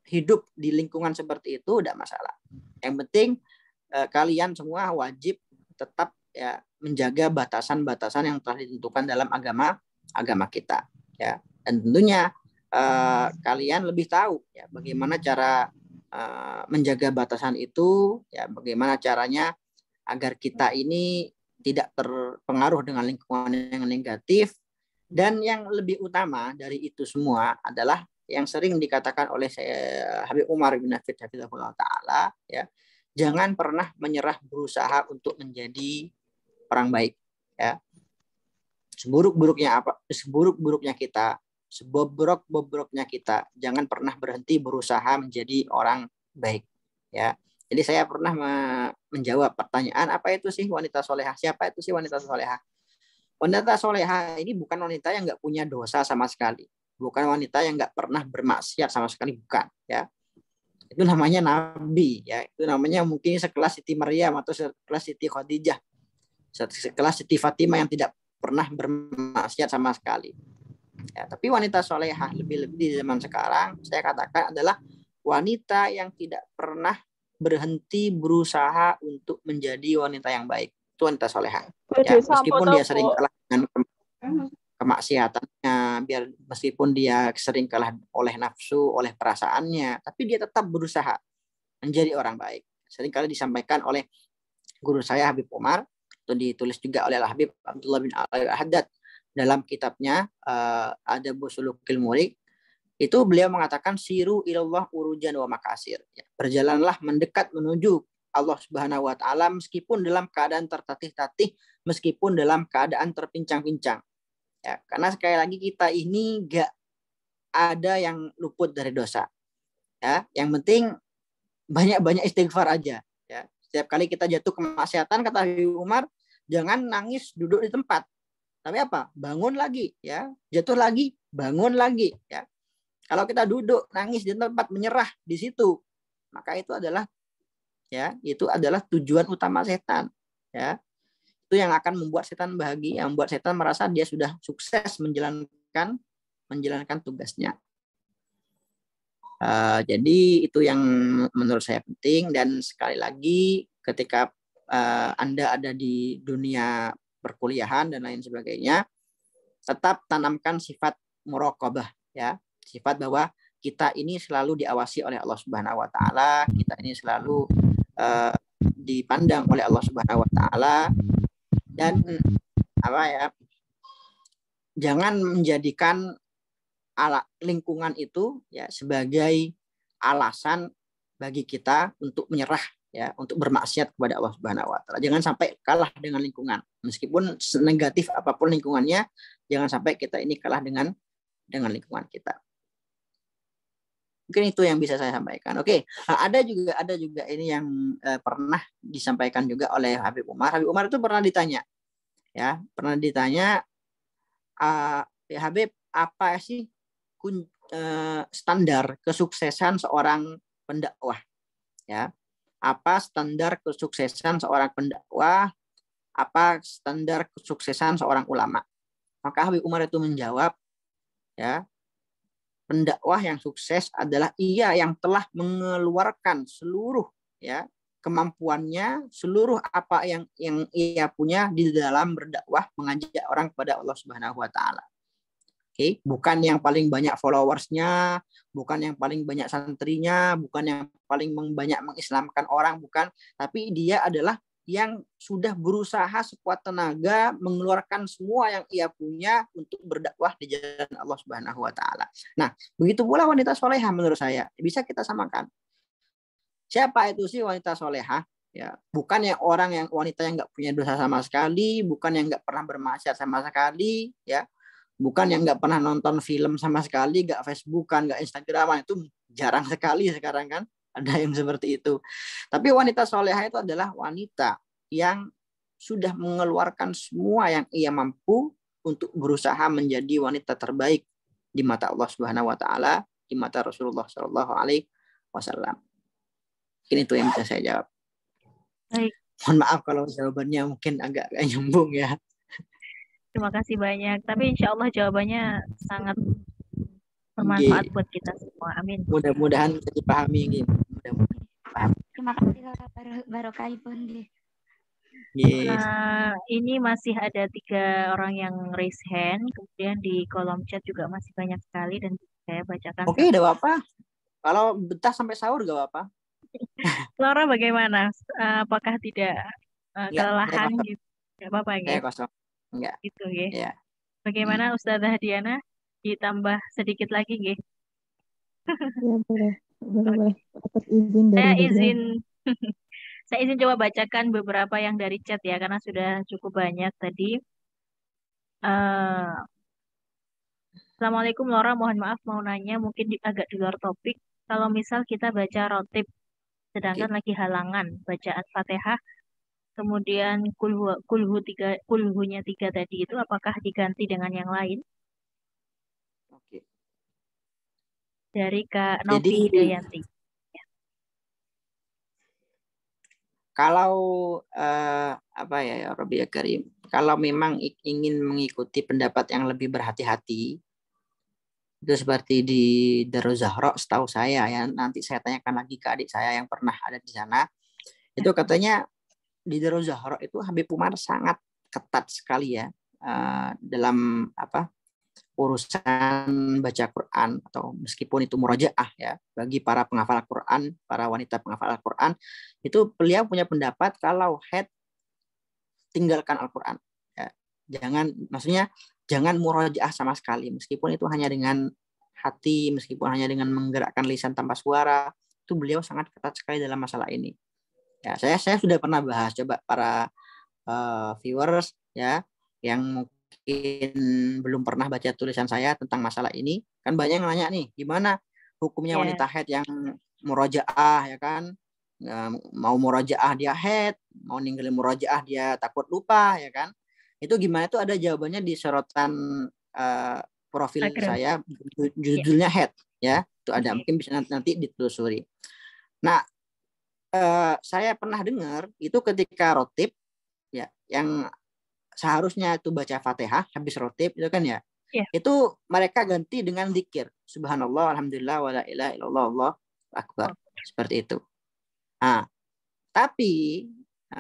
S6: hidup di lingkungan seperti itu udah masalah. Yang penting kalian semua wajib tetap ya menjaga batasan-batasan yang telah ditentukan dalam agama kita ya. Dan tentunya kalian lebih tahu ya bagaimana cara menjaga batasan itu ya, bagaimana caranya agar kita ini tidak terpengaruh dengan lingkungan yang negatif. Dan yang lebih utama dari itu semua adalah yang sering dikatakan oleh Habib Umar bin Hafid hafizahullah taala ya, jangan pernah menyerah berusaha untuk menjadi orang baik ya. Seburuk-buruknya kita, sebobrok-bobroknya kita, jangan pernah berhenti berusaha menjadi orang baik ya. Jadi saya pernah menjawab pertanyaan, apa itu sih wanita solehah? Siapa itu sih wanita solehah? Wanita solehah ini bukan wanita yang nggak punya dosa sama sekali, bukan wanita yang nggak pernah bermaksiat sama sekali, bukan ya. Itu namanya nabi ya, itu namanya mungkin sekelas Siti Maryam atau sekelas Siti Khadijah, sekelas Siti Fatimah yang tidak pernah bermaksiat sama sekali ya. Tapi wanita solehah lebih-lebih di zaman sekarang saya katakan adalah wanita yang tidak pernah berhenti berusaha untuk menjadi wanita yang baik. Itu wanita solehah ya, meskipun dia sering kalah dengan kemaksiatannya, meskipun dia sering kalah oleh nafsu, oleh perasaannya, tapi dia tetap berusaha menjadi orang baik. Seringkali disampaikan oleh guru saya Habib Umar, itu ditulis juga oleh Habib Abdullah bin Al-Haddad dalam kitabnya Adabus Sulukil Murid. Itu beliau mengatakan siru ilallah urujan wa makasir ya, berjalanlah mendekat menuju Allah Subhanahu wa taala meskipun dalam keadaan tertatih-tatih, meskipun dalam keadaan terpincang-pincang. Ya, karena sekali lagi kita ini enggak ada yang luput dari dosa. Ya, yang penting banyak-banyak istighfar aja ya. Setiap kali kita jatuh kemaksiatan, kata Habib Umar, jangan nangis duduk di tempat. Tapi apa? Bangun lagi ya. Jatuh lagi, bangun lagi ya. Kalau kita duduk nangis di tempat, menyerah di situ, maka itu adalah ya, itu adalah tujuan utama setan ya. Itu yang akan membuat setan bahagia, yang membuat setan merasa dia sudah sukses menjalankan tugasnya. Jadi itu yang menurut saya penting. Dan sekali lagi ketika Anda ada di dunia perkuliahan dan lain sebagainya, tetap tanamkan sifat muraqabah ya, sifat bahwa kita ini selalu diawasi oleh Allah Subhanahu wa taala, kita ini selalu dipandang oleh Allah Subhanahu wa taala. Dan jangan menjadikan lingkungan itu ya sebagai alasan bagi kita untuk menyerah ya, untuk bermaksiat kepada Allah Subhanahu wa taala. Jangan sampai kalah dengan lingkungan. Meskipun negatif apapun lingkungannya, jangan sampai kita ini kalah dengan lingkungan kita. Mungkin itu yang bisa saya sampaikan. Oke, ada juga ini yang pernah disampaikan juga oleh Habib Umar. Habib Umar itu pernah ditanya, ya Habib, apa sih standar kesuksesan seorang pendakwah? Ya, apa standar kesuksesan seorang pendakwah? Apa standar kesuksesan seorang ulama? Maka Habib Umar itu menjawab, ya, pendakwah yang sukses adalah ia yang telah mengeluarkan seluruh ya kemampuannya, seluruh apa yang ia punya di dalam berdakwah, mengajak orang kepada Allah Subhanahu wa taala. Oke, bukan yang paling banyak followersnya, bukan yang paling banyak santrinya, bukan yang paling banyak mengislamkan orang, bukan, tapi dia adalah yang sudah berusaha sekuat tenaga mengeluarkan semua yang ia punya untuk berdakwah di jalan Allah Subhanahu wa taala. Nah, begitu pula wanita solehah menurut saya bisa kita samakan. Siapa itu sih wanita solehah? Ya, bukan yang wanita yang nggak punya dosa sama sekali, bukan yang nggak pernah bermaksiat sama sekali, ya, bukan yang nggak pernah nonton film sama sekali, nggak Facebookan, nggak Instagraman, itu jarang sekali sekarang kan. Ada yang seperti itu. Tapi wanita solehah itu adalah wanita yang sudah mengeluarkan semua yang ia mampu untuk berusaha menjadi wanita terbaik di mata Allah Subhanahu wa taala, di mata Rasulullah Shallallahu alaihi wasallam. Mungkin itu yang bisa saya jawab.
S1: Baik.
S6: Mohon maaf kalau jawabannya mungkin agak nyambung ya.
S1: Terima kasih banyak. Tapi insya Allah jawabannya sangat bermanfaat buat kita semua. Amin.
S6: Mudah-mudahan bisa dipahami nggih. Mudah-mudahan paham.
S3: Terima kasih barokahipun nggih.
S6: Yes.
S1: Ini masih ada 3 orang yang raise hand, kemudian di kolom chat juga masih banyak sekali dan saya bacakan.
S6: Oke, enggak apa-apa. Kalau betah sampai sahur enggak apa-apa.
S1: Laura bagaimana? Apakah tidak kelelahan gitu? Enggak apa-apa ya?
S6: Saya kosong. Enggak.
S1: Gitu ya.
S6: Ya.
S1: Bagaimana Ustazah Diana? Ditambah sedikit lagi nggih?
S5: Ya boleh. Atas izin dari
S1: Saya izin coba bacakan beberapa yang dari chat ya, karena sudah cukup banyak tadi. Assalamualaikum Laura, mohon maaf mau nanya, mungkin agak di luar topik. Kalau misal kita baca rotib, sedangkan lagi halangan bacaan Fatihah, kemudian kulhunya 3 tadi itu, apakah diganti dengan yang lain?
S6: Oke.
S1: Dari Kak Novi Dayanti.
S6: Kalau apa ya Rabbi Karim, kalau memang ingin mengikuti pendapat yang lebih berhati-hati, itu seperti di Darul Zahra, setahu saya ya, nanti saya tanyakan lagi ke adik saya yang pernah ada di sana, itu katanya di Darul Zahra itu Habib Umar sangat ketat sekali ya dalam urusan baca Quran, atau meskipun itu murojaah ya, bagi para penghafal Quran, para wanita penghafal Quran, itu beliau punya pendapat kalau haid tinggalkan Al-Quran ya. Jangan murojaah sama sekali, meskipun itu hanya dengan hati, meskipun hanya dengan menggerakkan lisan tanpa suara, itu beliau sangat ketat sekali dalam masalah ini ya. Saya sudah pernah bahas, coba para viewers ya yang mungkin belum pernah baca tulisan saya tentang masalah ini, kan banyak yang nanya nih, gimana hukumnya wanita haid yang murojaah ya kan, mau murojaah dia haid, mau ninggalin murojaah dia takut lupa ya kan, itu gimana? Itu ada jawabannya di sorotan profil saya, judulnya haid ya, itu ada, mungkin bisa nanti ditelusuri. Nah, saya pernah dengar itu ketika rotib ya, yang seharusnya itu baca Fatihah habis rotib itu kan ya, itu mereka ganti dengan zikir subhanallah alhamdulillah wala ilaha illallah Allahu akbar, seperti itu. Nah, tapi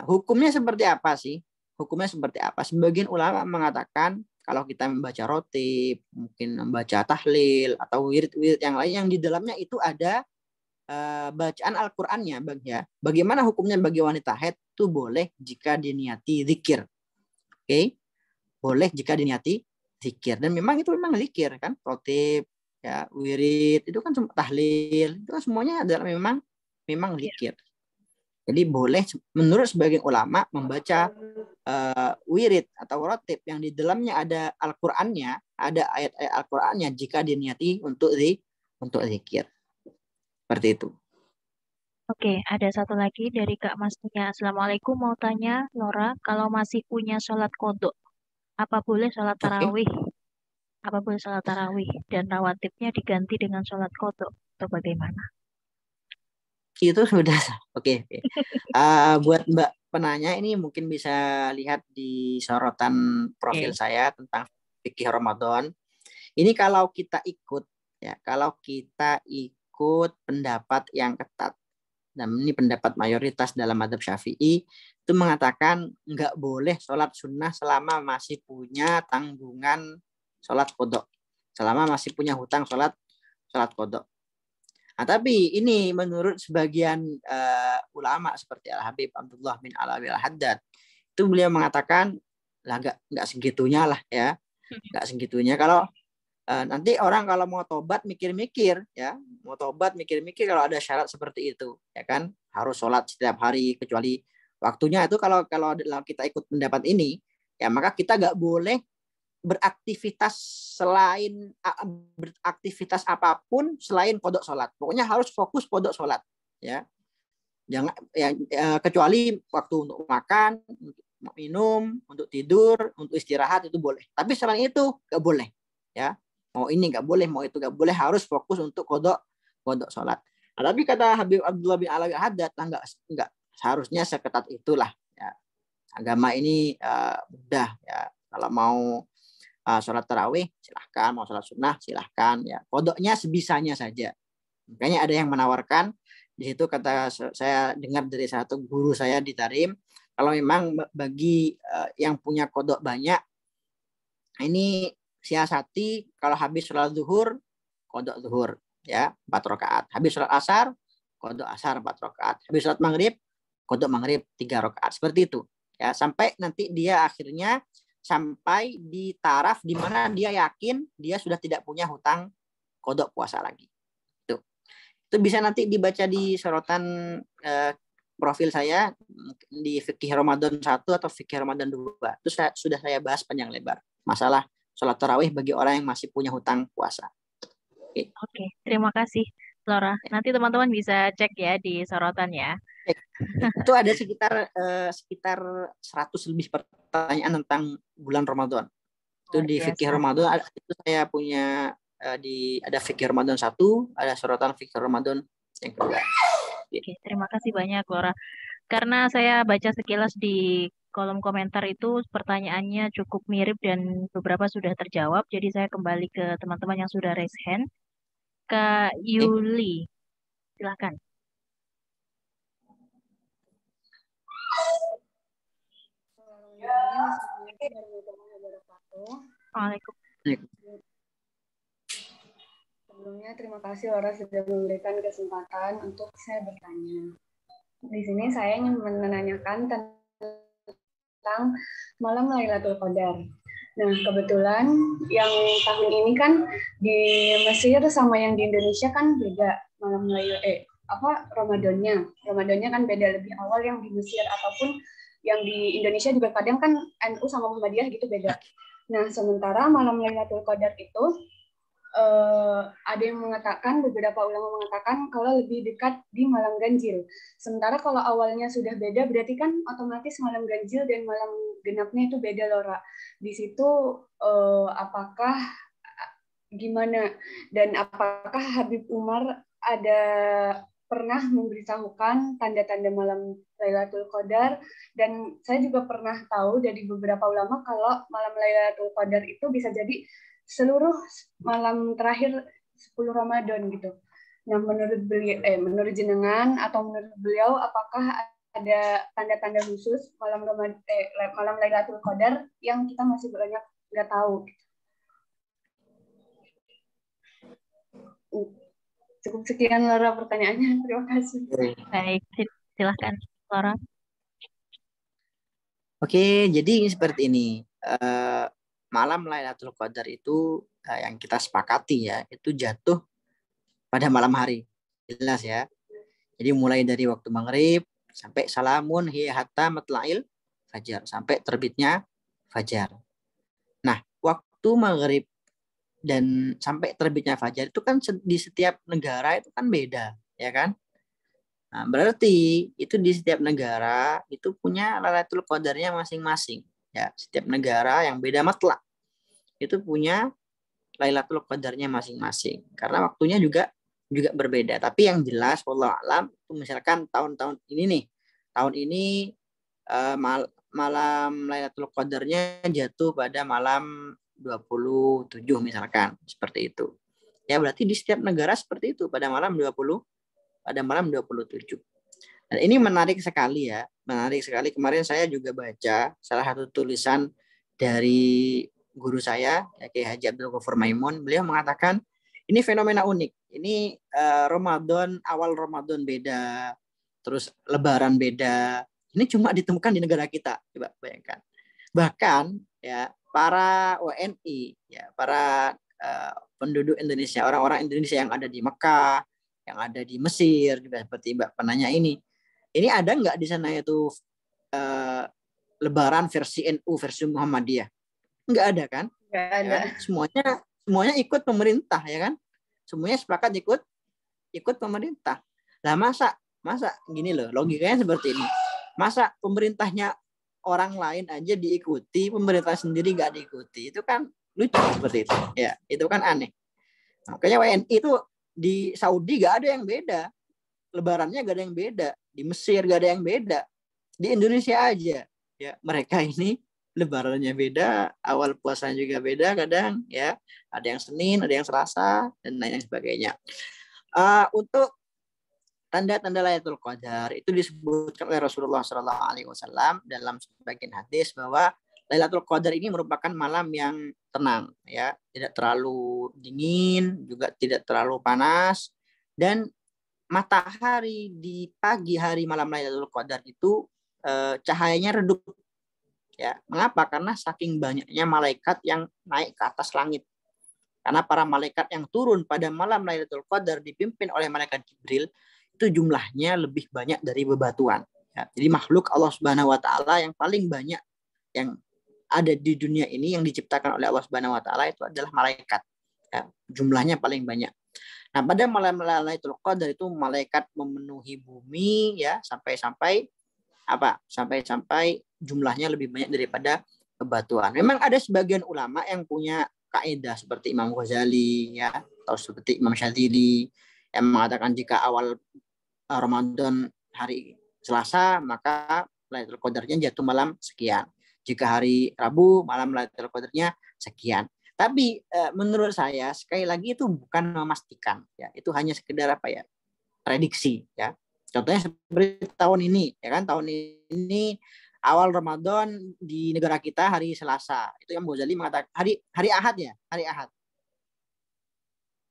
S6: hukumnya seperti apa sih? Hukumnya seperti apa? Sebagian ulama mengatakan kalau kita membaca rotib, mungkin membaca tahlil atau wirid-wirid yang lain yang di dalamnya itu ada bacaan Al-Qur'annya, ya. Bagaimana hukumnya bagi wanita haid? Itu boleh jika diniati zikir. Oke, boleh jika diniati zikir, dan memang itu memang zikir kan, rotib ya, wirid itu kan tahlil, itu kan semuanya adalah memang zikir. Jadi boleh menurut sebagian ulama membaca wirid atau rotib yang di dalamnya ada Al-Qur'annya, ada ayat-ayat Al-Qur'annya jika diniati untuk zikir. Seperti itu.
S1: Oke, ada satu lagi dari Kak Masnya. Assalamualaikum, mau tanya Laura, kalau masih punya sholat kodok, apa boleh sholat tarawih? Apa boleh sholat tarawih dan rawatibnya diganti dengan sholat kodok atau bagaimana?
S6: Itu sudah oke. Buat Mbak penanya ini mungkin bisa lihat di sorotan profil saya tentang fikih Ramadan. Ini kalau kita ikut pendapat yang ketat, dan ini pendapat mayoritas dalam mazhab Syafi'i, itu mengatakan nggak boleh sholat sunnah selama masih punya tanggungan sholat kodok, selama masih punya hutang sholat kodok. Nah, tapi ini menurut sebagian ulama seperti Al-Habib Abdullah bin Alawi Al-Haddad, itu beliau mengatakan lah nggak segitunya lah ya, nggak segitunya. Kalau nanti orang kalau mau tobat mikir-mikir ya, kalau ada syarat seperti itu ya kan, harus sholat setiap hari kecuali waktunya, itu kalau kita ikut pendapat ini ya, maka kita nggak boleh beraktivitas apapun selain kodok sholat. Pokoknya harus fokus kodok sholat ya. Jangan kecuali waktu untuk makan, untuk minum, untuk tidur, untuk istirahat itu boleh. Tapi selain itu nggak boleh ya. Mau ini nggak boleh, mau itu nggak boleh, harus fokus untuk kodok sholat. Nah, tapi kata Habib Abdullah bin Alawi Al-Haddad, nggak seharusnya seketat itulah ya. Agama ini mudah ya, kalau mau sholat tarawih silahkan, mau sholat sunnah silahkan ya. Kodoknya sebisanya saja. Makanya ada yang menawarkan di situ, kata saya dengar dari satu guru saya di Tarim, kalau memang bagi yang punya kodok banyak, ini siasati kalau habis sholat zuhur kodok zuhur ya 4 rakaat, habis sholat asar kodok asar 4 rakaat, habis sholat maghrib kodok maghrib 3 rakaat, seperti itu ya, sampai nanti dia akhirnya sampai di taraf di mana dia yakin dia sudah tidak punya hutang kodok puasa lagi. Itu bisa nanti dibaca di sorotan profil saya di Fikih Ramadan 1 atau Fikih Ramadan 2. Itu sudah saya bahas panjang lebar masalah sholat tarawih bagi orang yang masih punya hutang puasa.
S1: Oke, terima kasih Flora. Nanti teman-teman bisa cek ya di sorotan ya.
S6: Itu ada sekitar 100 lebih pertanyaan tentang bulan Ramadan. Itu di Fikih Ramadan itu saya punya ada Fikih Ramadan 1, ada sorotan Fikih Ramadan yang kedua.
S1: Oke, terima kasih banyak Flora. Karena saya baca sekilas di kolom komentar itu pertanyaannya cukup mirip dan beberapa sudah terjawab. Jadi saya kembali ke teman-teman yang sudah raise hand. Kak Yuli, silakan.
S6: Waalaikumsalam.
S10: Sebelumnya terima kasih Laura sudah memberikan kesempatan untuk saya bertanya. Di sini saya ingin menanyakan tentang malam Lailatul Qadar. Nah, kebetulan yang tahun ini kan di Mesir sama yang di Indonesia kan beda malam Ramadannya. Ramadannya kan beda, lebih awal yang di Mesir, ataupun yang di Indonesia juga kadang kan NU sama Muhammadiyah gitu beda. Nah, sementara malam Lailatul Qadar itu ada yang mengatakan, beberapa ulama mengatakan kalau lebih dekat di malam ganjil. Sementara kalau awalnya sudah beda, berarti kan otomatis malam ganjil dan malam genapnya itu beda, Laura. Di situ apakah gimana, dan apakah Habib Umar ada pernah memberitahukan tanda-tanda malam Lailatul Qadar? Dan saya juga pernah tahu dari beberapa ulama kalau malam Lailatul Qadar itu bisa jadi seluruh malam terakhir 10 Ramadan gitu. Nah, menurut beliau, menurut jenengan atau menurut beliau, apakah ada tanda-tanda khusus malam Lailatul Qadar yang kita masih banyak nggak tahu? Cukup sekian Laura pertanyaannya. Terima kasih.
S1: Baik, silahkan Laura.
S6: Oke, jadi seperti ini. Malam Lailatul Qadar itu yang kita sepakati ya, itu jatuh pada malam hari. Jelas ya. Jadi mulai dari waktu maghrib sampai salamun hiya hatta matla'il fajar, sampai terbitnya fajar. Nah, waktu maghrib dan sampai terbitnya fajar itu kan di setiap negara itu kan beda, ya kan? Nah, berarti itu di setiap negara itu punya Lailatul Qadarnya masing-masing. Ya, setiap negara yang beda matla itu punya Lailatul Qadarnya masing-masing. Karena waktunya juga berbeda. Tapi yang jelas wallahu alam itu misalkan tahun-tahun ini nih. Tahun ini malam Lailatul Qadarnya jatuh pada malam 27 misalkan, seperti itu. Ya berarti di setiap negara seperti itu pada malam 27. Dan ini menarik sekali ya, menarik sekali. Kemarin saya juga baca salah satu tulisan dari guru saya, Kiai Haji Abdul Ghafur Maimun. Beliau mengatakan ini fenomena unik. Ini Ramadan, awal Ramadan beda, terus Lebaran beda. Ini cuma ditemukan di negara kita. Coba bayangkan. Bahkan ya para WNI, ya para penduduk Indonesia, orang-orang Indonesia yang ada di Mekah, yang ada di Mesir, juga seperti Mbak penanya ini ada nggak di sana itu Lebaran versi NU, versi Muhammadiyah? Nggak ada kan?
S10: Nggak ada.
S6: Ya, semuanya ikut pemerintah, ya kan? Semuanya sepakat ikut pemerintah. Lah masa gini loh, logikanya seperti ini. Masa pemerintahnya orang lain aja diikuti, pemerintah sendiri nggak diikuti? Itu kan lucu seperti itu. Ya, itu kan aneh. Makanya WNI itu di Saudi nggak ada yang beda. Lebarannya nggak ada yang beda. Di Mesir nggak ada yang beda. Di Indonesia aja. Ya, mereka ini Lebarannya beda, awal puasanya juga beda kadang ya. Ada yang Senin, ada yang Selasa dan lain sebagainya. Untuk tanda-tanda Lailatul Qadar itu disebutkan oleh Rasulullah SAW dalam sebagian hadis bahwa Lailatul Qadar ini merupakan malam yang tenang, ya, tidak terlalu dingin, juga tidak terlalu panas, dan matahari di pagi hari malam Lailatul Qadar itu cahayanya redup. Ya, mengapa? Karena saking banyaknya malaikat yang naik ke atas langit. Karena para malaikat yang turun pada malam Lailatul Qadar dipimpin oleh malaikat Jibril itu jumlahnya lebih banyak dari bebatuan. Ya, jadi makhluk Allah Subhanahu Wa Taala yang paling banyak yang ada di dunia ini yang diciptakan oleh Allah Subhanahu Wa Taala itu adalah malaikat. Ya, jumlahnya paling banyak. Nah, pada malam Lailatul Qadar itu malaikat memenuhi bumi ya sampai jumlahnya lebih banyak daripada bebatuan. Memang ada sebagian ulama yang punya kaidah seperti Imam Ghazali ya atau seperti Imam Syadzili yang mengatakan jika awal Ramadan hari Selasa maka Lailatul Qadarnya jatuh malam sekian. Jika hari Rabu malam Lailatul Qadarnya sekian. Tapi menurut saya sekali lagi itu bukan memastikan ya, itu hanya sekedar prediksi ya. Contohnya seperti tahun ini ya kan, tahun ini awal Ramadan di negara kita hari Selasa. Itu yang Ghazali mengatakan hari Ahad ya, hari Ahad.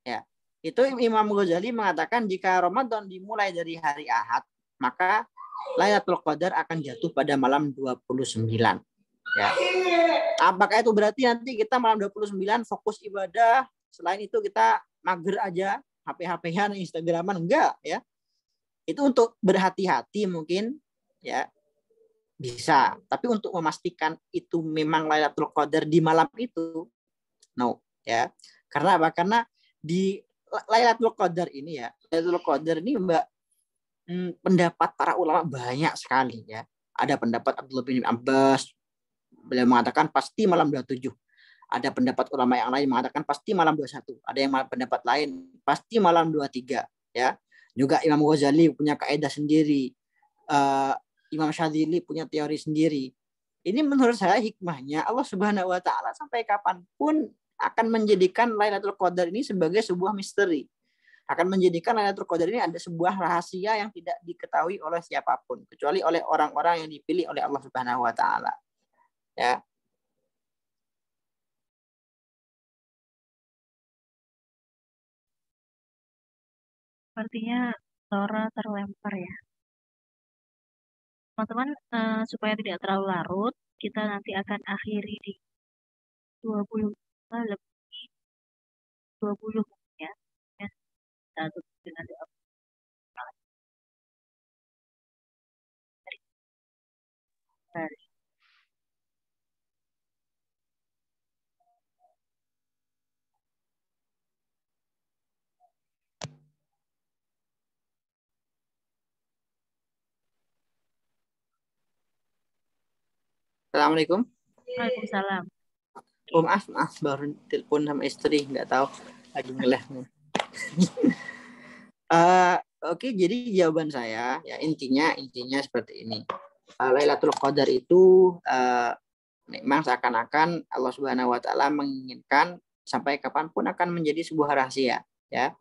S6: Ya. Itu Imam Ghazali mengatakan jika Ramadan dimulai dari hari Ahad, maka Lailatul Qadar akan jatuh pada malam 29. Ya. Apakah itu berarti nanti kita malam 29 fokus ibadah, selain itu kita mager aja, HP-HP-an, Instagraman, enggak ya. Itu untuk berhati-hati mungkin ya. Bisa, tapi untuk memastikan itu memang Lailatul Qadar di malam itu, no ya. Karena apa? Karena di Lailatul Qadar ini ya, Lailatul Qadar ini pendapat para ulama banyak sekali ya. Ada pendapat Abdullah bin Abbas, beliau mengatakan pasti malam 27. Ada pendapat ulama yang lain mengatakan pasti malam 21. Ada yang pendapat lain pasti malam 23 ya. Juga Imam Ghazali punya kaidah sendiri. Imam Syadzili punya teori sendiri. Ini menurut saya hikmahnya Allah Subhanahu Wa Taala sampai kapanpun akan menjadikan Lailatul Qadar ini sebagai sebuah misteri. Akan menjadikan Lailatul Qadar ini ada sebuah rahasia yang tidak diketahui oleh siapapun kecuali oleh orang-orang yang dipilih oleh Allah Subhanahu Wa Taala. Ya.
S1: Sepertinya Laura terlempar ya. Teman-teman, supaya tidak terlalu larut, kita nanti akan akhiri di 20 lebih 20 ya. Kita tutup dengan doa.
S6: Assalamualaikum.
S1: Waalaikumsalam.
S6: Maaf baru telepon sama istri, nggak tahu lagi ngeleh. Oke, jadi jawaban saya ya intinya seperti ini. Lailatul Qadar itu memang seakan-akan Allah Subhanahu Wa Taala menginginkan sampai kapanpun akan menjadi sebuah rahasia ya.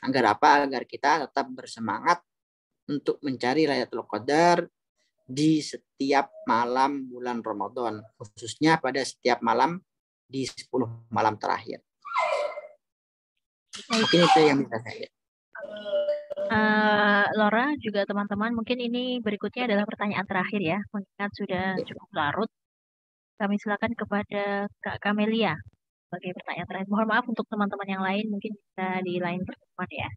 S6: Agar apa? Agar kita tetap bersemangat untuk mencari Lailatul Qadar di setiap malam bulan Ramadan, khususnya pada setiap malam di 10 malam terakhir. Mungkin itu yang bisa saya.
S1: Laura juga teman-teman, mungkin ini berikutnya adalah pertanyaan terakhir ya, mengingat sudah cukup larut. Kami silakan kepada Kak Kamelia sebagai pertanyaan terakhir. Mohon maaf untuk teman-teman yang lain, mungkin bisa di lain pertemuan ya.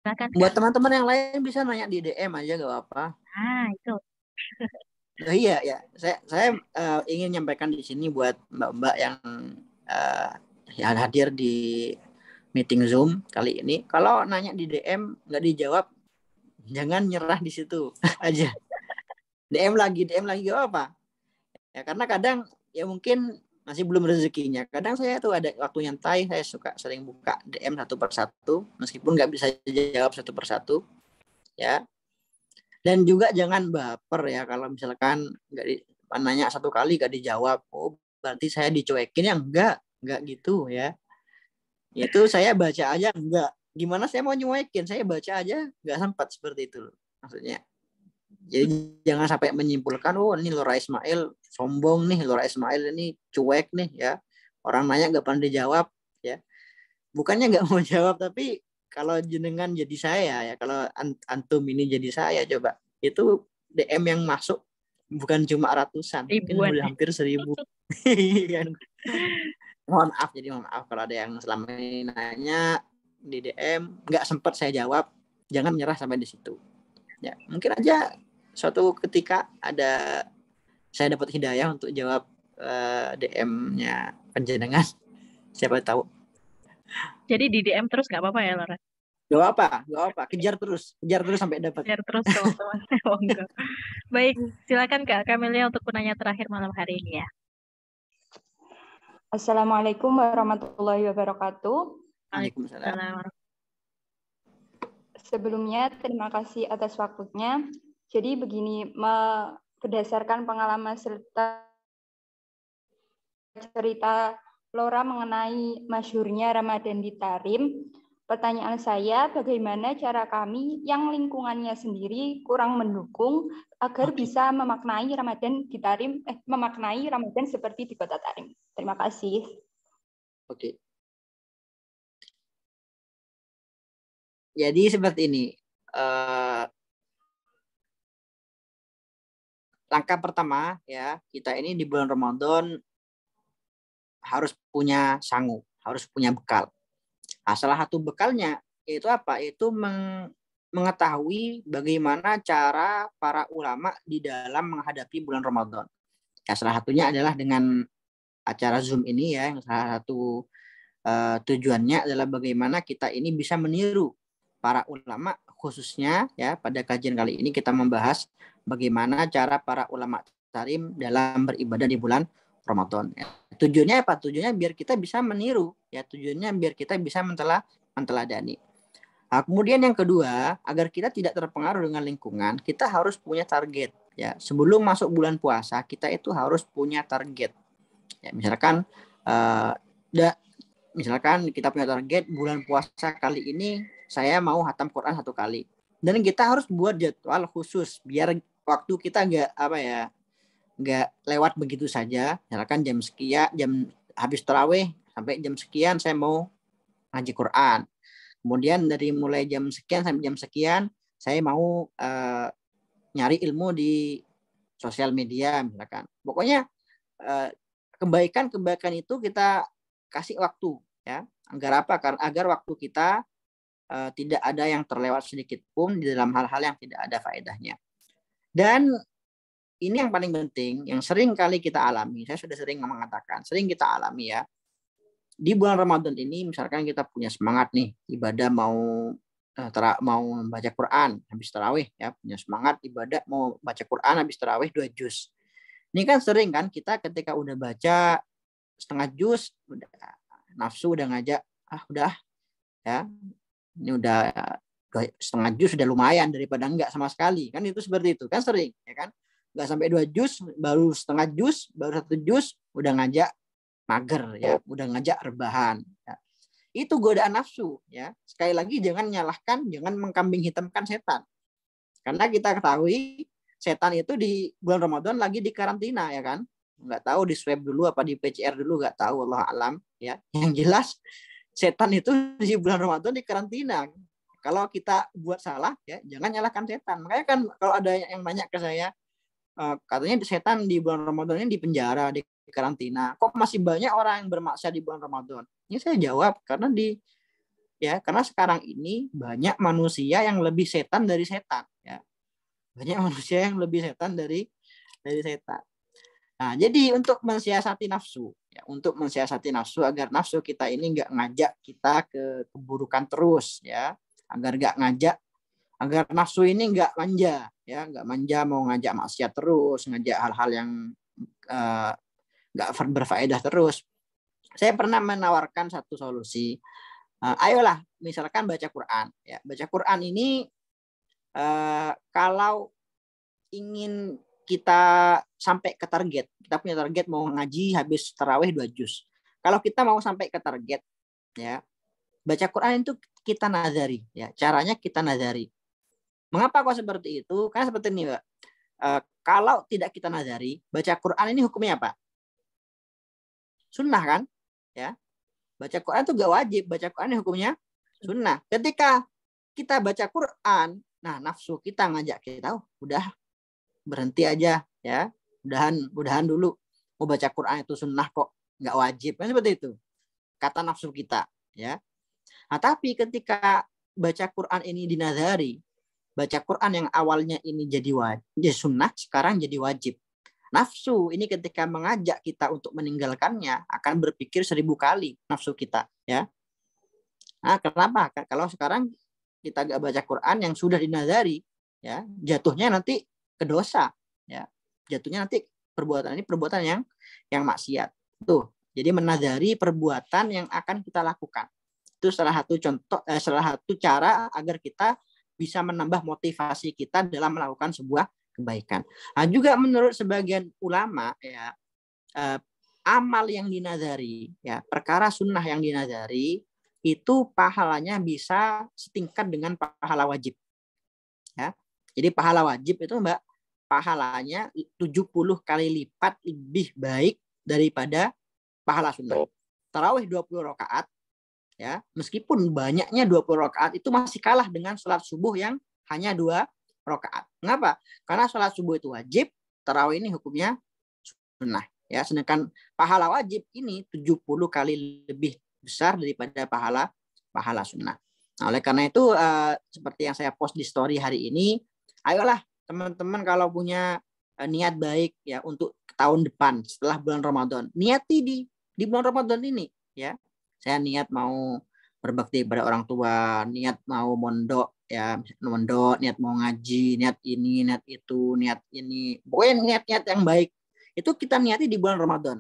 S1: Silakan.
S6: Buat teman-teman yang lain bisa nanya di DM aja, gak apa-apa.
S1: Nah, itu.
S6: Nah, iya ya, saya ingin menyampaikan di sini buat mbak-mbak yang hadir di meeting Zoom kali ini. Kalau nanya di DM nggak dijawab, jangan nyerah di situ aja. DM lagi gak apa? Ya karena kadang ya mungkin masih belum rezekinya. Kadang saya tuh ada waktu nyantai, saya suka sering buka DM satu persatu, meskipun nggak bisa jawab satu persatu, ya. Dan juga jangan baper ya kalau misalkan nanya 1 kali gak dijawab, oh berarti saya dicuekin ya? Enggak gitu ya. Itu saya baca aja enggak. Gimana saya mau nyuekin? Saya baca aja enggak sempat seperti itu loh, maksudnya. Jadi jangan sampai menyimpulkan, oh ini Lora Ismail sombong nih, Lora Ismail ini cuek nih ya. Orang nanya enggak pernah dijawab ya. Bukannya enggak mau jawab, tapi kalau jenengan jadi saya ya, kalau antum ini jadi saya, coba itu DM yang masuk bukan cuma ratusan,
S1: Ribuan.
S6: mungkin udah hampir 1000. Mohon maaf kalau ada yang selama ini nanya di DM nggak sempat saya jawab, jangan menyerah sampai di situ. Ya, mungkin aja suatu ketika saya dapat hidayah untuk jawab DM-nya penjenengan. Siapa tahu.
S1: Jadi di DM terus nggak apa-apa ya, Lora?
S6: Gak apa, kejar terus sampai dapat.
S1: Kejar terus teman-teman. Baik, silakan Kak Kamelia untuk penanya terakhir malam hari ini ya.
S11: Assalamualaikum warahmatullahi wabarakatuh.
S6: Waalaikumsalam.
S11: Sebelumnya terima kasih atas waktunya. Jadi begini, berdasarkan pengalaman serta cerita Lora mengenai masyhurnya Ramadan di Tarim, pertanyaan saya, bagaimana cara kami yang lingkungannya sendiri kurang mendukung agar bisa memaknai Ramadan di Tarim, memaknai Ramadan seperti di Kota Tarim. Terima kasih.
S6: Oke. Jadi seperti ini. Langkah pertama ya, kita ini di bulan Ramadan harus punya sangu, harus punya bekal. Nah, salah satu bekalnya itu apa? Itu mengetahui bagaimana cara para ulama di dalam menghadapi bulan Ramadan. Ya, salah satunya adalah dengan acara Zoom ini ya, yang salah satu tujuannya adalah bagaimana kita ini bisa meniru para ulama, khususnya ya pada kajian kali ini kita membahas bagaimana cara para ulama Tarim dalam beribadah di bulan Ramadan. Ya. Tujuannya apa? Tujuannya biar kita bisa meniru, ya tujuannya biar kita bisa menteladani. Nah, kemudian yang kedua, agar kita tidak terpengaruh dengan lingkungan, kita harus punya target. Ya, sebelum masuk bulan puasa, kita itu harus punya target. Ya, misalkan kita punya target bulan puasa kali ini saya mau hatam Quran 1 kali. Dan kita harus buat jadwal khusus biar waktu kita nggak lewat begitu saja. Misalkan jam sekian, jam habis tarawih sampai jam sekian saya mau ngaji Quran. Kemudian dari mulai jam sekian sampai jam sekian saya mau nyari ilmu di sosial media misalkan. Pokoknya kebaikan itu kita kasih waktu ya. Agar apa? Karena agar waktu kita tidak ada yang terlewat sedikit pun di dalam hal-hal yang tidak ada faedahnya. Dan ini yang paling penting, yang sering kali kita alami, saya sudah sering mengatakan, sering kita alami ya, di bulan Ramadan ini misalkan kita punya semangat nih, ibadah mau baca Quran habis tarawih ya, punya semangat ibadah mau baca Quran habis tarawih 2 juz. Ini kan sering kan kita ketika udah baca setengah juz, udah nafsu udah ngajak, udah ya, ini udah setengah juz sudah lumayan daripada enggak sama sekali, kan itu seperti itu kan sering ya kan. Nggak sampai 2 juz, baru setengah juz, baru 1 juz, udah ngajak mager ya, udah ngajak rebahan. Ya. Itu godaan nafsu ya. Sekali lagi jangan mengkambing hitamkan setan. Karena kita ketahui setan itu di bulan Ramadan lagi di karantina ya kan. Nggak tahu di swab dulu apa di PCR dulu, nggak tahu, Allah alam ya. Yang jelas setan itu di bulan Ramadan di karantina. Kalau kita buat salah ya, jangan nyalahkan setan. Makanya kan kalau ada yang nanya ke saya, katanya setan di bulan Ramadan ini di penjara, di karantina. Kok masih banyak orang yang bermaksiat di bulan Ramadan? Ini saya jawab karena karena sekarang ini banyak manusia yang lebih setan dari setan. Ya. Banyak manusia yang lebih setan dari setan. Nah, jadi untuk mensiasati nafsu, ya, agar nafsu kita ini nggak ngajak kita ke keburukan terus, ya, agar nafsu ini nggak manja, ya, nggak manja mau ngajak maksiat terus, ngajak hal-hal yang nggak berfaedah terus. Saya pernah menawarkan satu solusi. Ayolah, misalkan baca Quran, ya, baca Quran ini kalau ingin kita sampai ke target. Kita punya target mau ngaji habis tarawih 2 juz. Kalau kita mau sampai ke target, ya, baca Quran itu kita nazari, ya. Caranya kita nazari. Mengapa kok seperti itu? Karena seperti ini, Mbak. Kalau tidak kita nazari, baca Quran ini hukumnya apa? Sunnah kan? Ya. Baca Quran itu gak wajib. Baca Quran ini hukumnya sunnah. Ketika kita baca Quran, nah nafsu kita ngajak kita, udah berhenti aja, ya. Udahan dulu. Mau baca Quran itu sunnah kok, nggak wajib. Kan seperti itu. Kata nafsu kita, ya. Nah, tapi ketika baca Quran ini dinazari, baca Quran yang awalnya ini jadi sunnah, sekarang jadi wajib. Nafsu ini ketika mengajak kita untuk meninggalkannya akan berpikir 1000 kali nafsu kita, ya. Nah, kenapa? Kalau sekarang kita gak baca Quran yang sudah dinazari, ya, jatuhnya nanti ke dosa, ya. Jatuhnya nanti perbuatan ini perbuatan yang maksiat. Tuh. Jadi menazari perbuatan yang akan kita lakukan. Itu salah satu contoh, salah satu cara agar kita bisa menambah motivasi kita dalam melakukan sebuah kebaikan. Nah, juga menurut sebagian ulama, ya, amal yang dinazari, ya, perkara sunnah yang dinazari itu pahalanya bisa setingkat dengan pahala wajib, ya. Jadi pahala wajib itu, Mbak, pahalanya 70 kali lipat lebih baik daripada pahala sunnah. Tarawih 20 rakaat, ya, meskipun banyaknya 20 rakaat itu masih kalah dengan sholat subuh yang hanya 2 rakaat. Mengapa? Karena sholat subuh itu wajib, tarawih ini hukumnya sunnah, ya. Sedangkan pahala wajib ini 70 kali lebih besar daripada pahala sunnah. Nah, oleh karena itu seperti yang saya post di story hari ini, ayolah teman-teman kalau punya niat baik, ya, untuk tahun depan setelah bulan Ramadan, niati di bulan Ramadan ini, ya. Saya niat mau berbakti pada orang tua, niat mau mondok, ya, mondok, niat mau ngaji, niat ini, niat itu, niat ini. Pokoknya niat-niat yang baik itu kita niati di bulan Ramadan.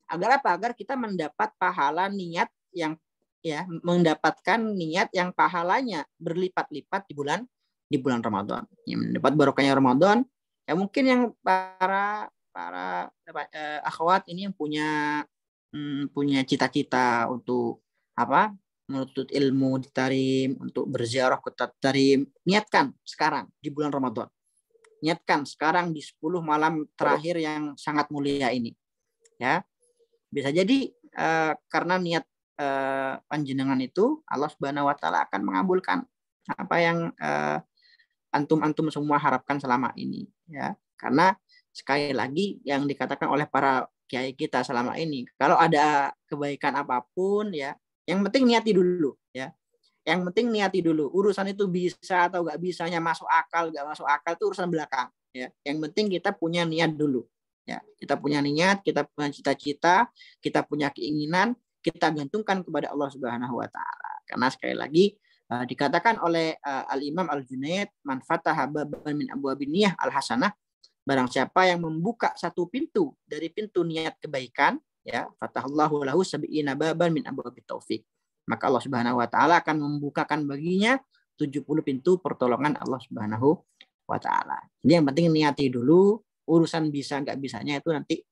S6: Agar apa? Agar kita mendapat pahala niat yang, ya, mendapatkan niat yang pahalanya berlipat-lipat di bulan Ramadan. Yang mendapat barokahnya Ramadan, ya, mungkin yang para akhwat ini yang punya cita-cita untuk apa? Menuntut ilmu di Tarim, untuk berziarah ke Tarim, niatkan sekarang di bulan Ramadan. Niatkan sekarang di 10 malam terakhir yang sangat mulia ini, ya. Bisa jadi karena niat panjenengan itu Allah Subhanahu wa taala akan mengabulkan apa yang antum semua harapkan selama ini, ya. Karena sekali lagi yang dikatakan oleh para kiai kita selama ini, kalau ada kebaikan apapun, ya, yang penting niati dulu, ya. Yang penting niati dulu. Urusan itu bisa atau nggak bisanya, masuk akal nggak masuk akal itu urusan belakang, ya. Yang penting kita punya niat dulu, ya. Kita punya niat, kita punya cita-cita, kita punya keinginan, kita gantungkan kepada Allah Subhanahu wa taala. Karena sekali lagi dikatakan oleh Al-Imam Al-Junaid, man fataha baban min abwabin niyah al-hasanah, barang siapa yang membuka satu pintu dari pintu niat kebaikan, ya, fatahallahu lahu sab'ina baban min abwabit taufik, maka Allah Subhanahu wa taala akan membukakan baginya 70 pintu pertolongan Allah Subhanahu wa taala. Jadi yang penting niati dulu, urusan bisa nggak bisanya itu nanti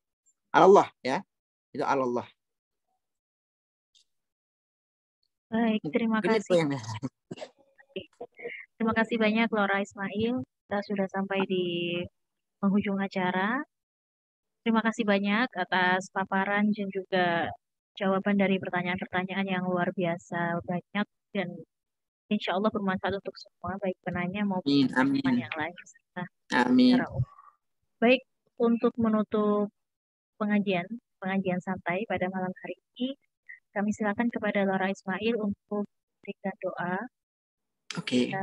S6: Allah, ya. Itu Allah.
S1: Baik, terima kasih. Terima kasih banyak Lora Ismail. Kita sudah sampai di penghujung acara. Terima kasih banyak atas paparan dan juga jawaban dari pertanyaan-pertanyaan yang luar biasa banyak dan insya Allah bermanfaat untuk semua, baik penanya maupun teman yang lain.
S6: Amin.
S1: Baik, untuk menutup pengajian santai pada malam hari ini, kami silakan kepada Lora Ismail untuk memberikan doa.
S6: Oke.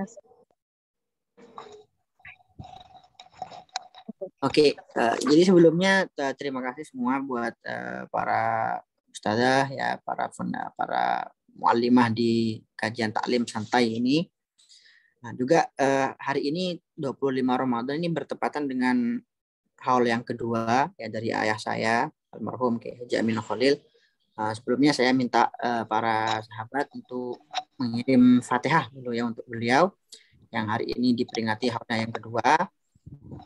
S6: Oke, jadi sebelumnya terima kasih semua buat para ustazah, ya, para muallimah di kajian taklim santai ini. Nah, juga hari ini 25 Ramadan ini bertepatan dengan haul yang kedua, ya, dari ayah saya almarhum Kiai Haji Amin Khalil. Sebelumnya saya minta para sahabat untuk mengirim Fatihah dulu, ya, untuk beliau yang hari ini diperingati haulnya yang kedua.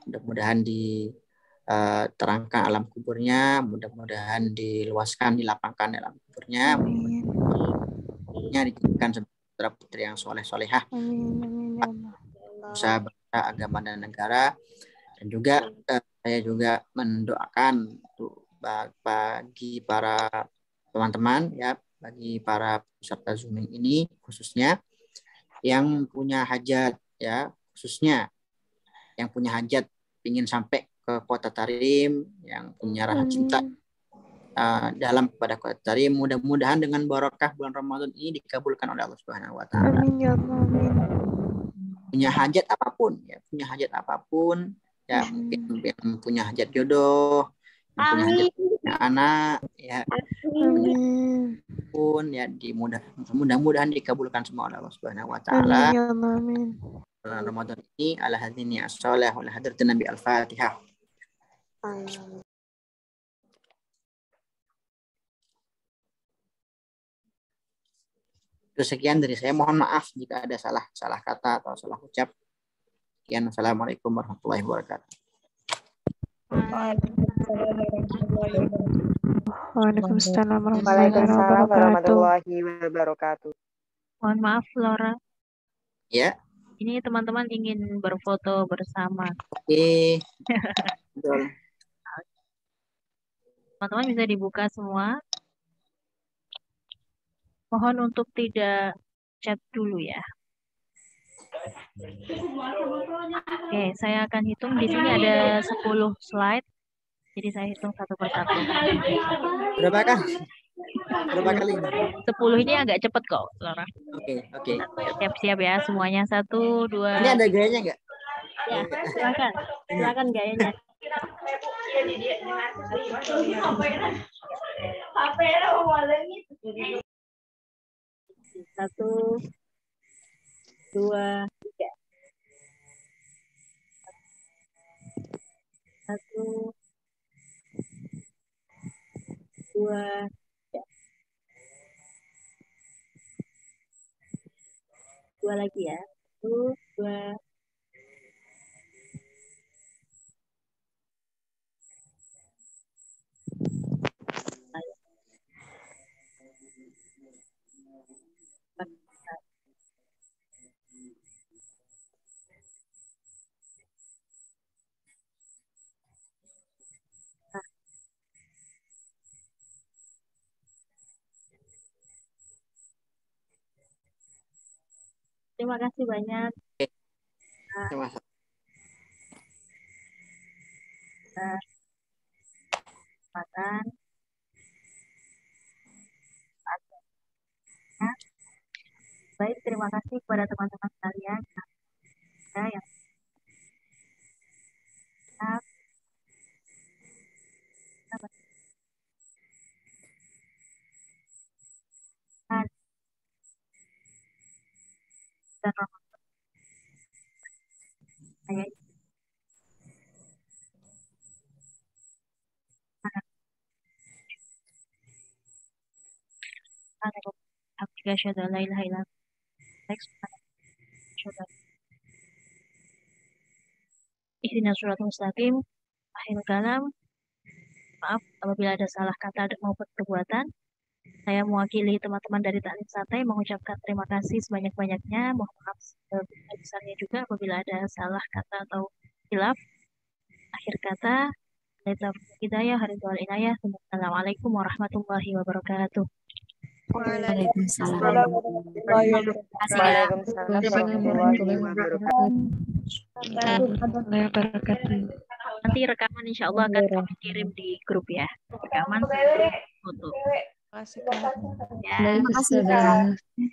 S6: Mudah-mudahan terangkan alam kuburnya, mudah-mudahan diluaskan, dilapangkan dalam kuburnya, mudah-mudahan dijadikan sebagai putra-putri yang soleh-solehah, usaha bangsa, agama dan negara. Dan juga saya juga mendoakan untuk bagi para teman-teman ya, bagi para peserta Zooming ini khususnya yang punya hajat ya, khususnya yang punya hajat ingin sampai ke kota Tarim, yang punya rasa cinta dalam kepada kota Tarim, mudah-mudahan dengan barokah bulan Ramadan ini dikabulkan oleh Allah Subhanahu wa taala. Punya hajat apapun ya, punya hajat apapun ya, mungkin yang punya hajat jodoh, yang punya hajat punya anak ya, pun ya mudah-mudahan dikabulkan semua oleh Allah Subhanahu wa taala. Bulan Ramadan ini ala hadini as-shalah wa ala hadratin Nabi Al-Fatihah. Itu sekian dari saya, mohon maaf jika ada salah kata atau salah ucap. Sekian, assalamualaikum warahmatullahi wabarakatuh.
S12: Waalaikumsalam warahmatullahi wabarakatuh.
S1: Mohon maaf Flora.
S6: Ya.
S1: Ini teman-teman ingin berfoto bersama.
S6: Oke. Betul.
S1: Teman-teman bisa dibuka semua. Mohon untuk tidak chat dulu ya. Oke, saya akan hitung. Di sini ada 10 slide. Jadi saya hitung satu persatu.
S6: Berapa kali?
S1: 10 ini agak cepet kok, Laura.
S6: Oke.
S1: Siap-siap ya semuanya. 1, 2.
S6: Ini ada gayanya nggak?
S1: Ya, silakan gayanya. Satu, 2, 3. 1, 2, 3. 2 lagi ya. 1, 2. Terima kasih banyak. Makan. Baik, terima kasih kepada teman-teman sekalian yang dan saya Ihdinas siratal mustaqim. Akhirul kalam. Maaf apabila ada salah kata maupun perbuatan. Saya mewakili teman-teman dari Taklim Santai mengucapkan terima kasih sebanyak-banyaknya. Mohon maaf sebesar-besarnya juga apabila ada salah kata atau khilaf. Akhir kata, hidayah, haridwal inayah. Assalamualaikum warahmatullahi wabarakatuh.
S12: Waalaikumsalam warahmatullahi wabarakatuh.
S1: Nanti rekaman insya Allah akan kami kirim di grup ya. Rekaman foto.
S12: Terima kasih.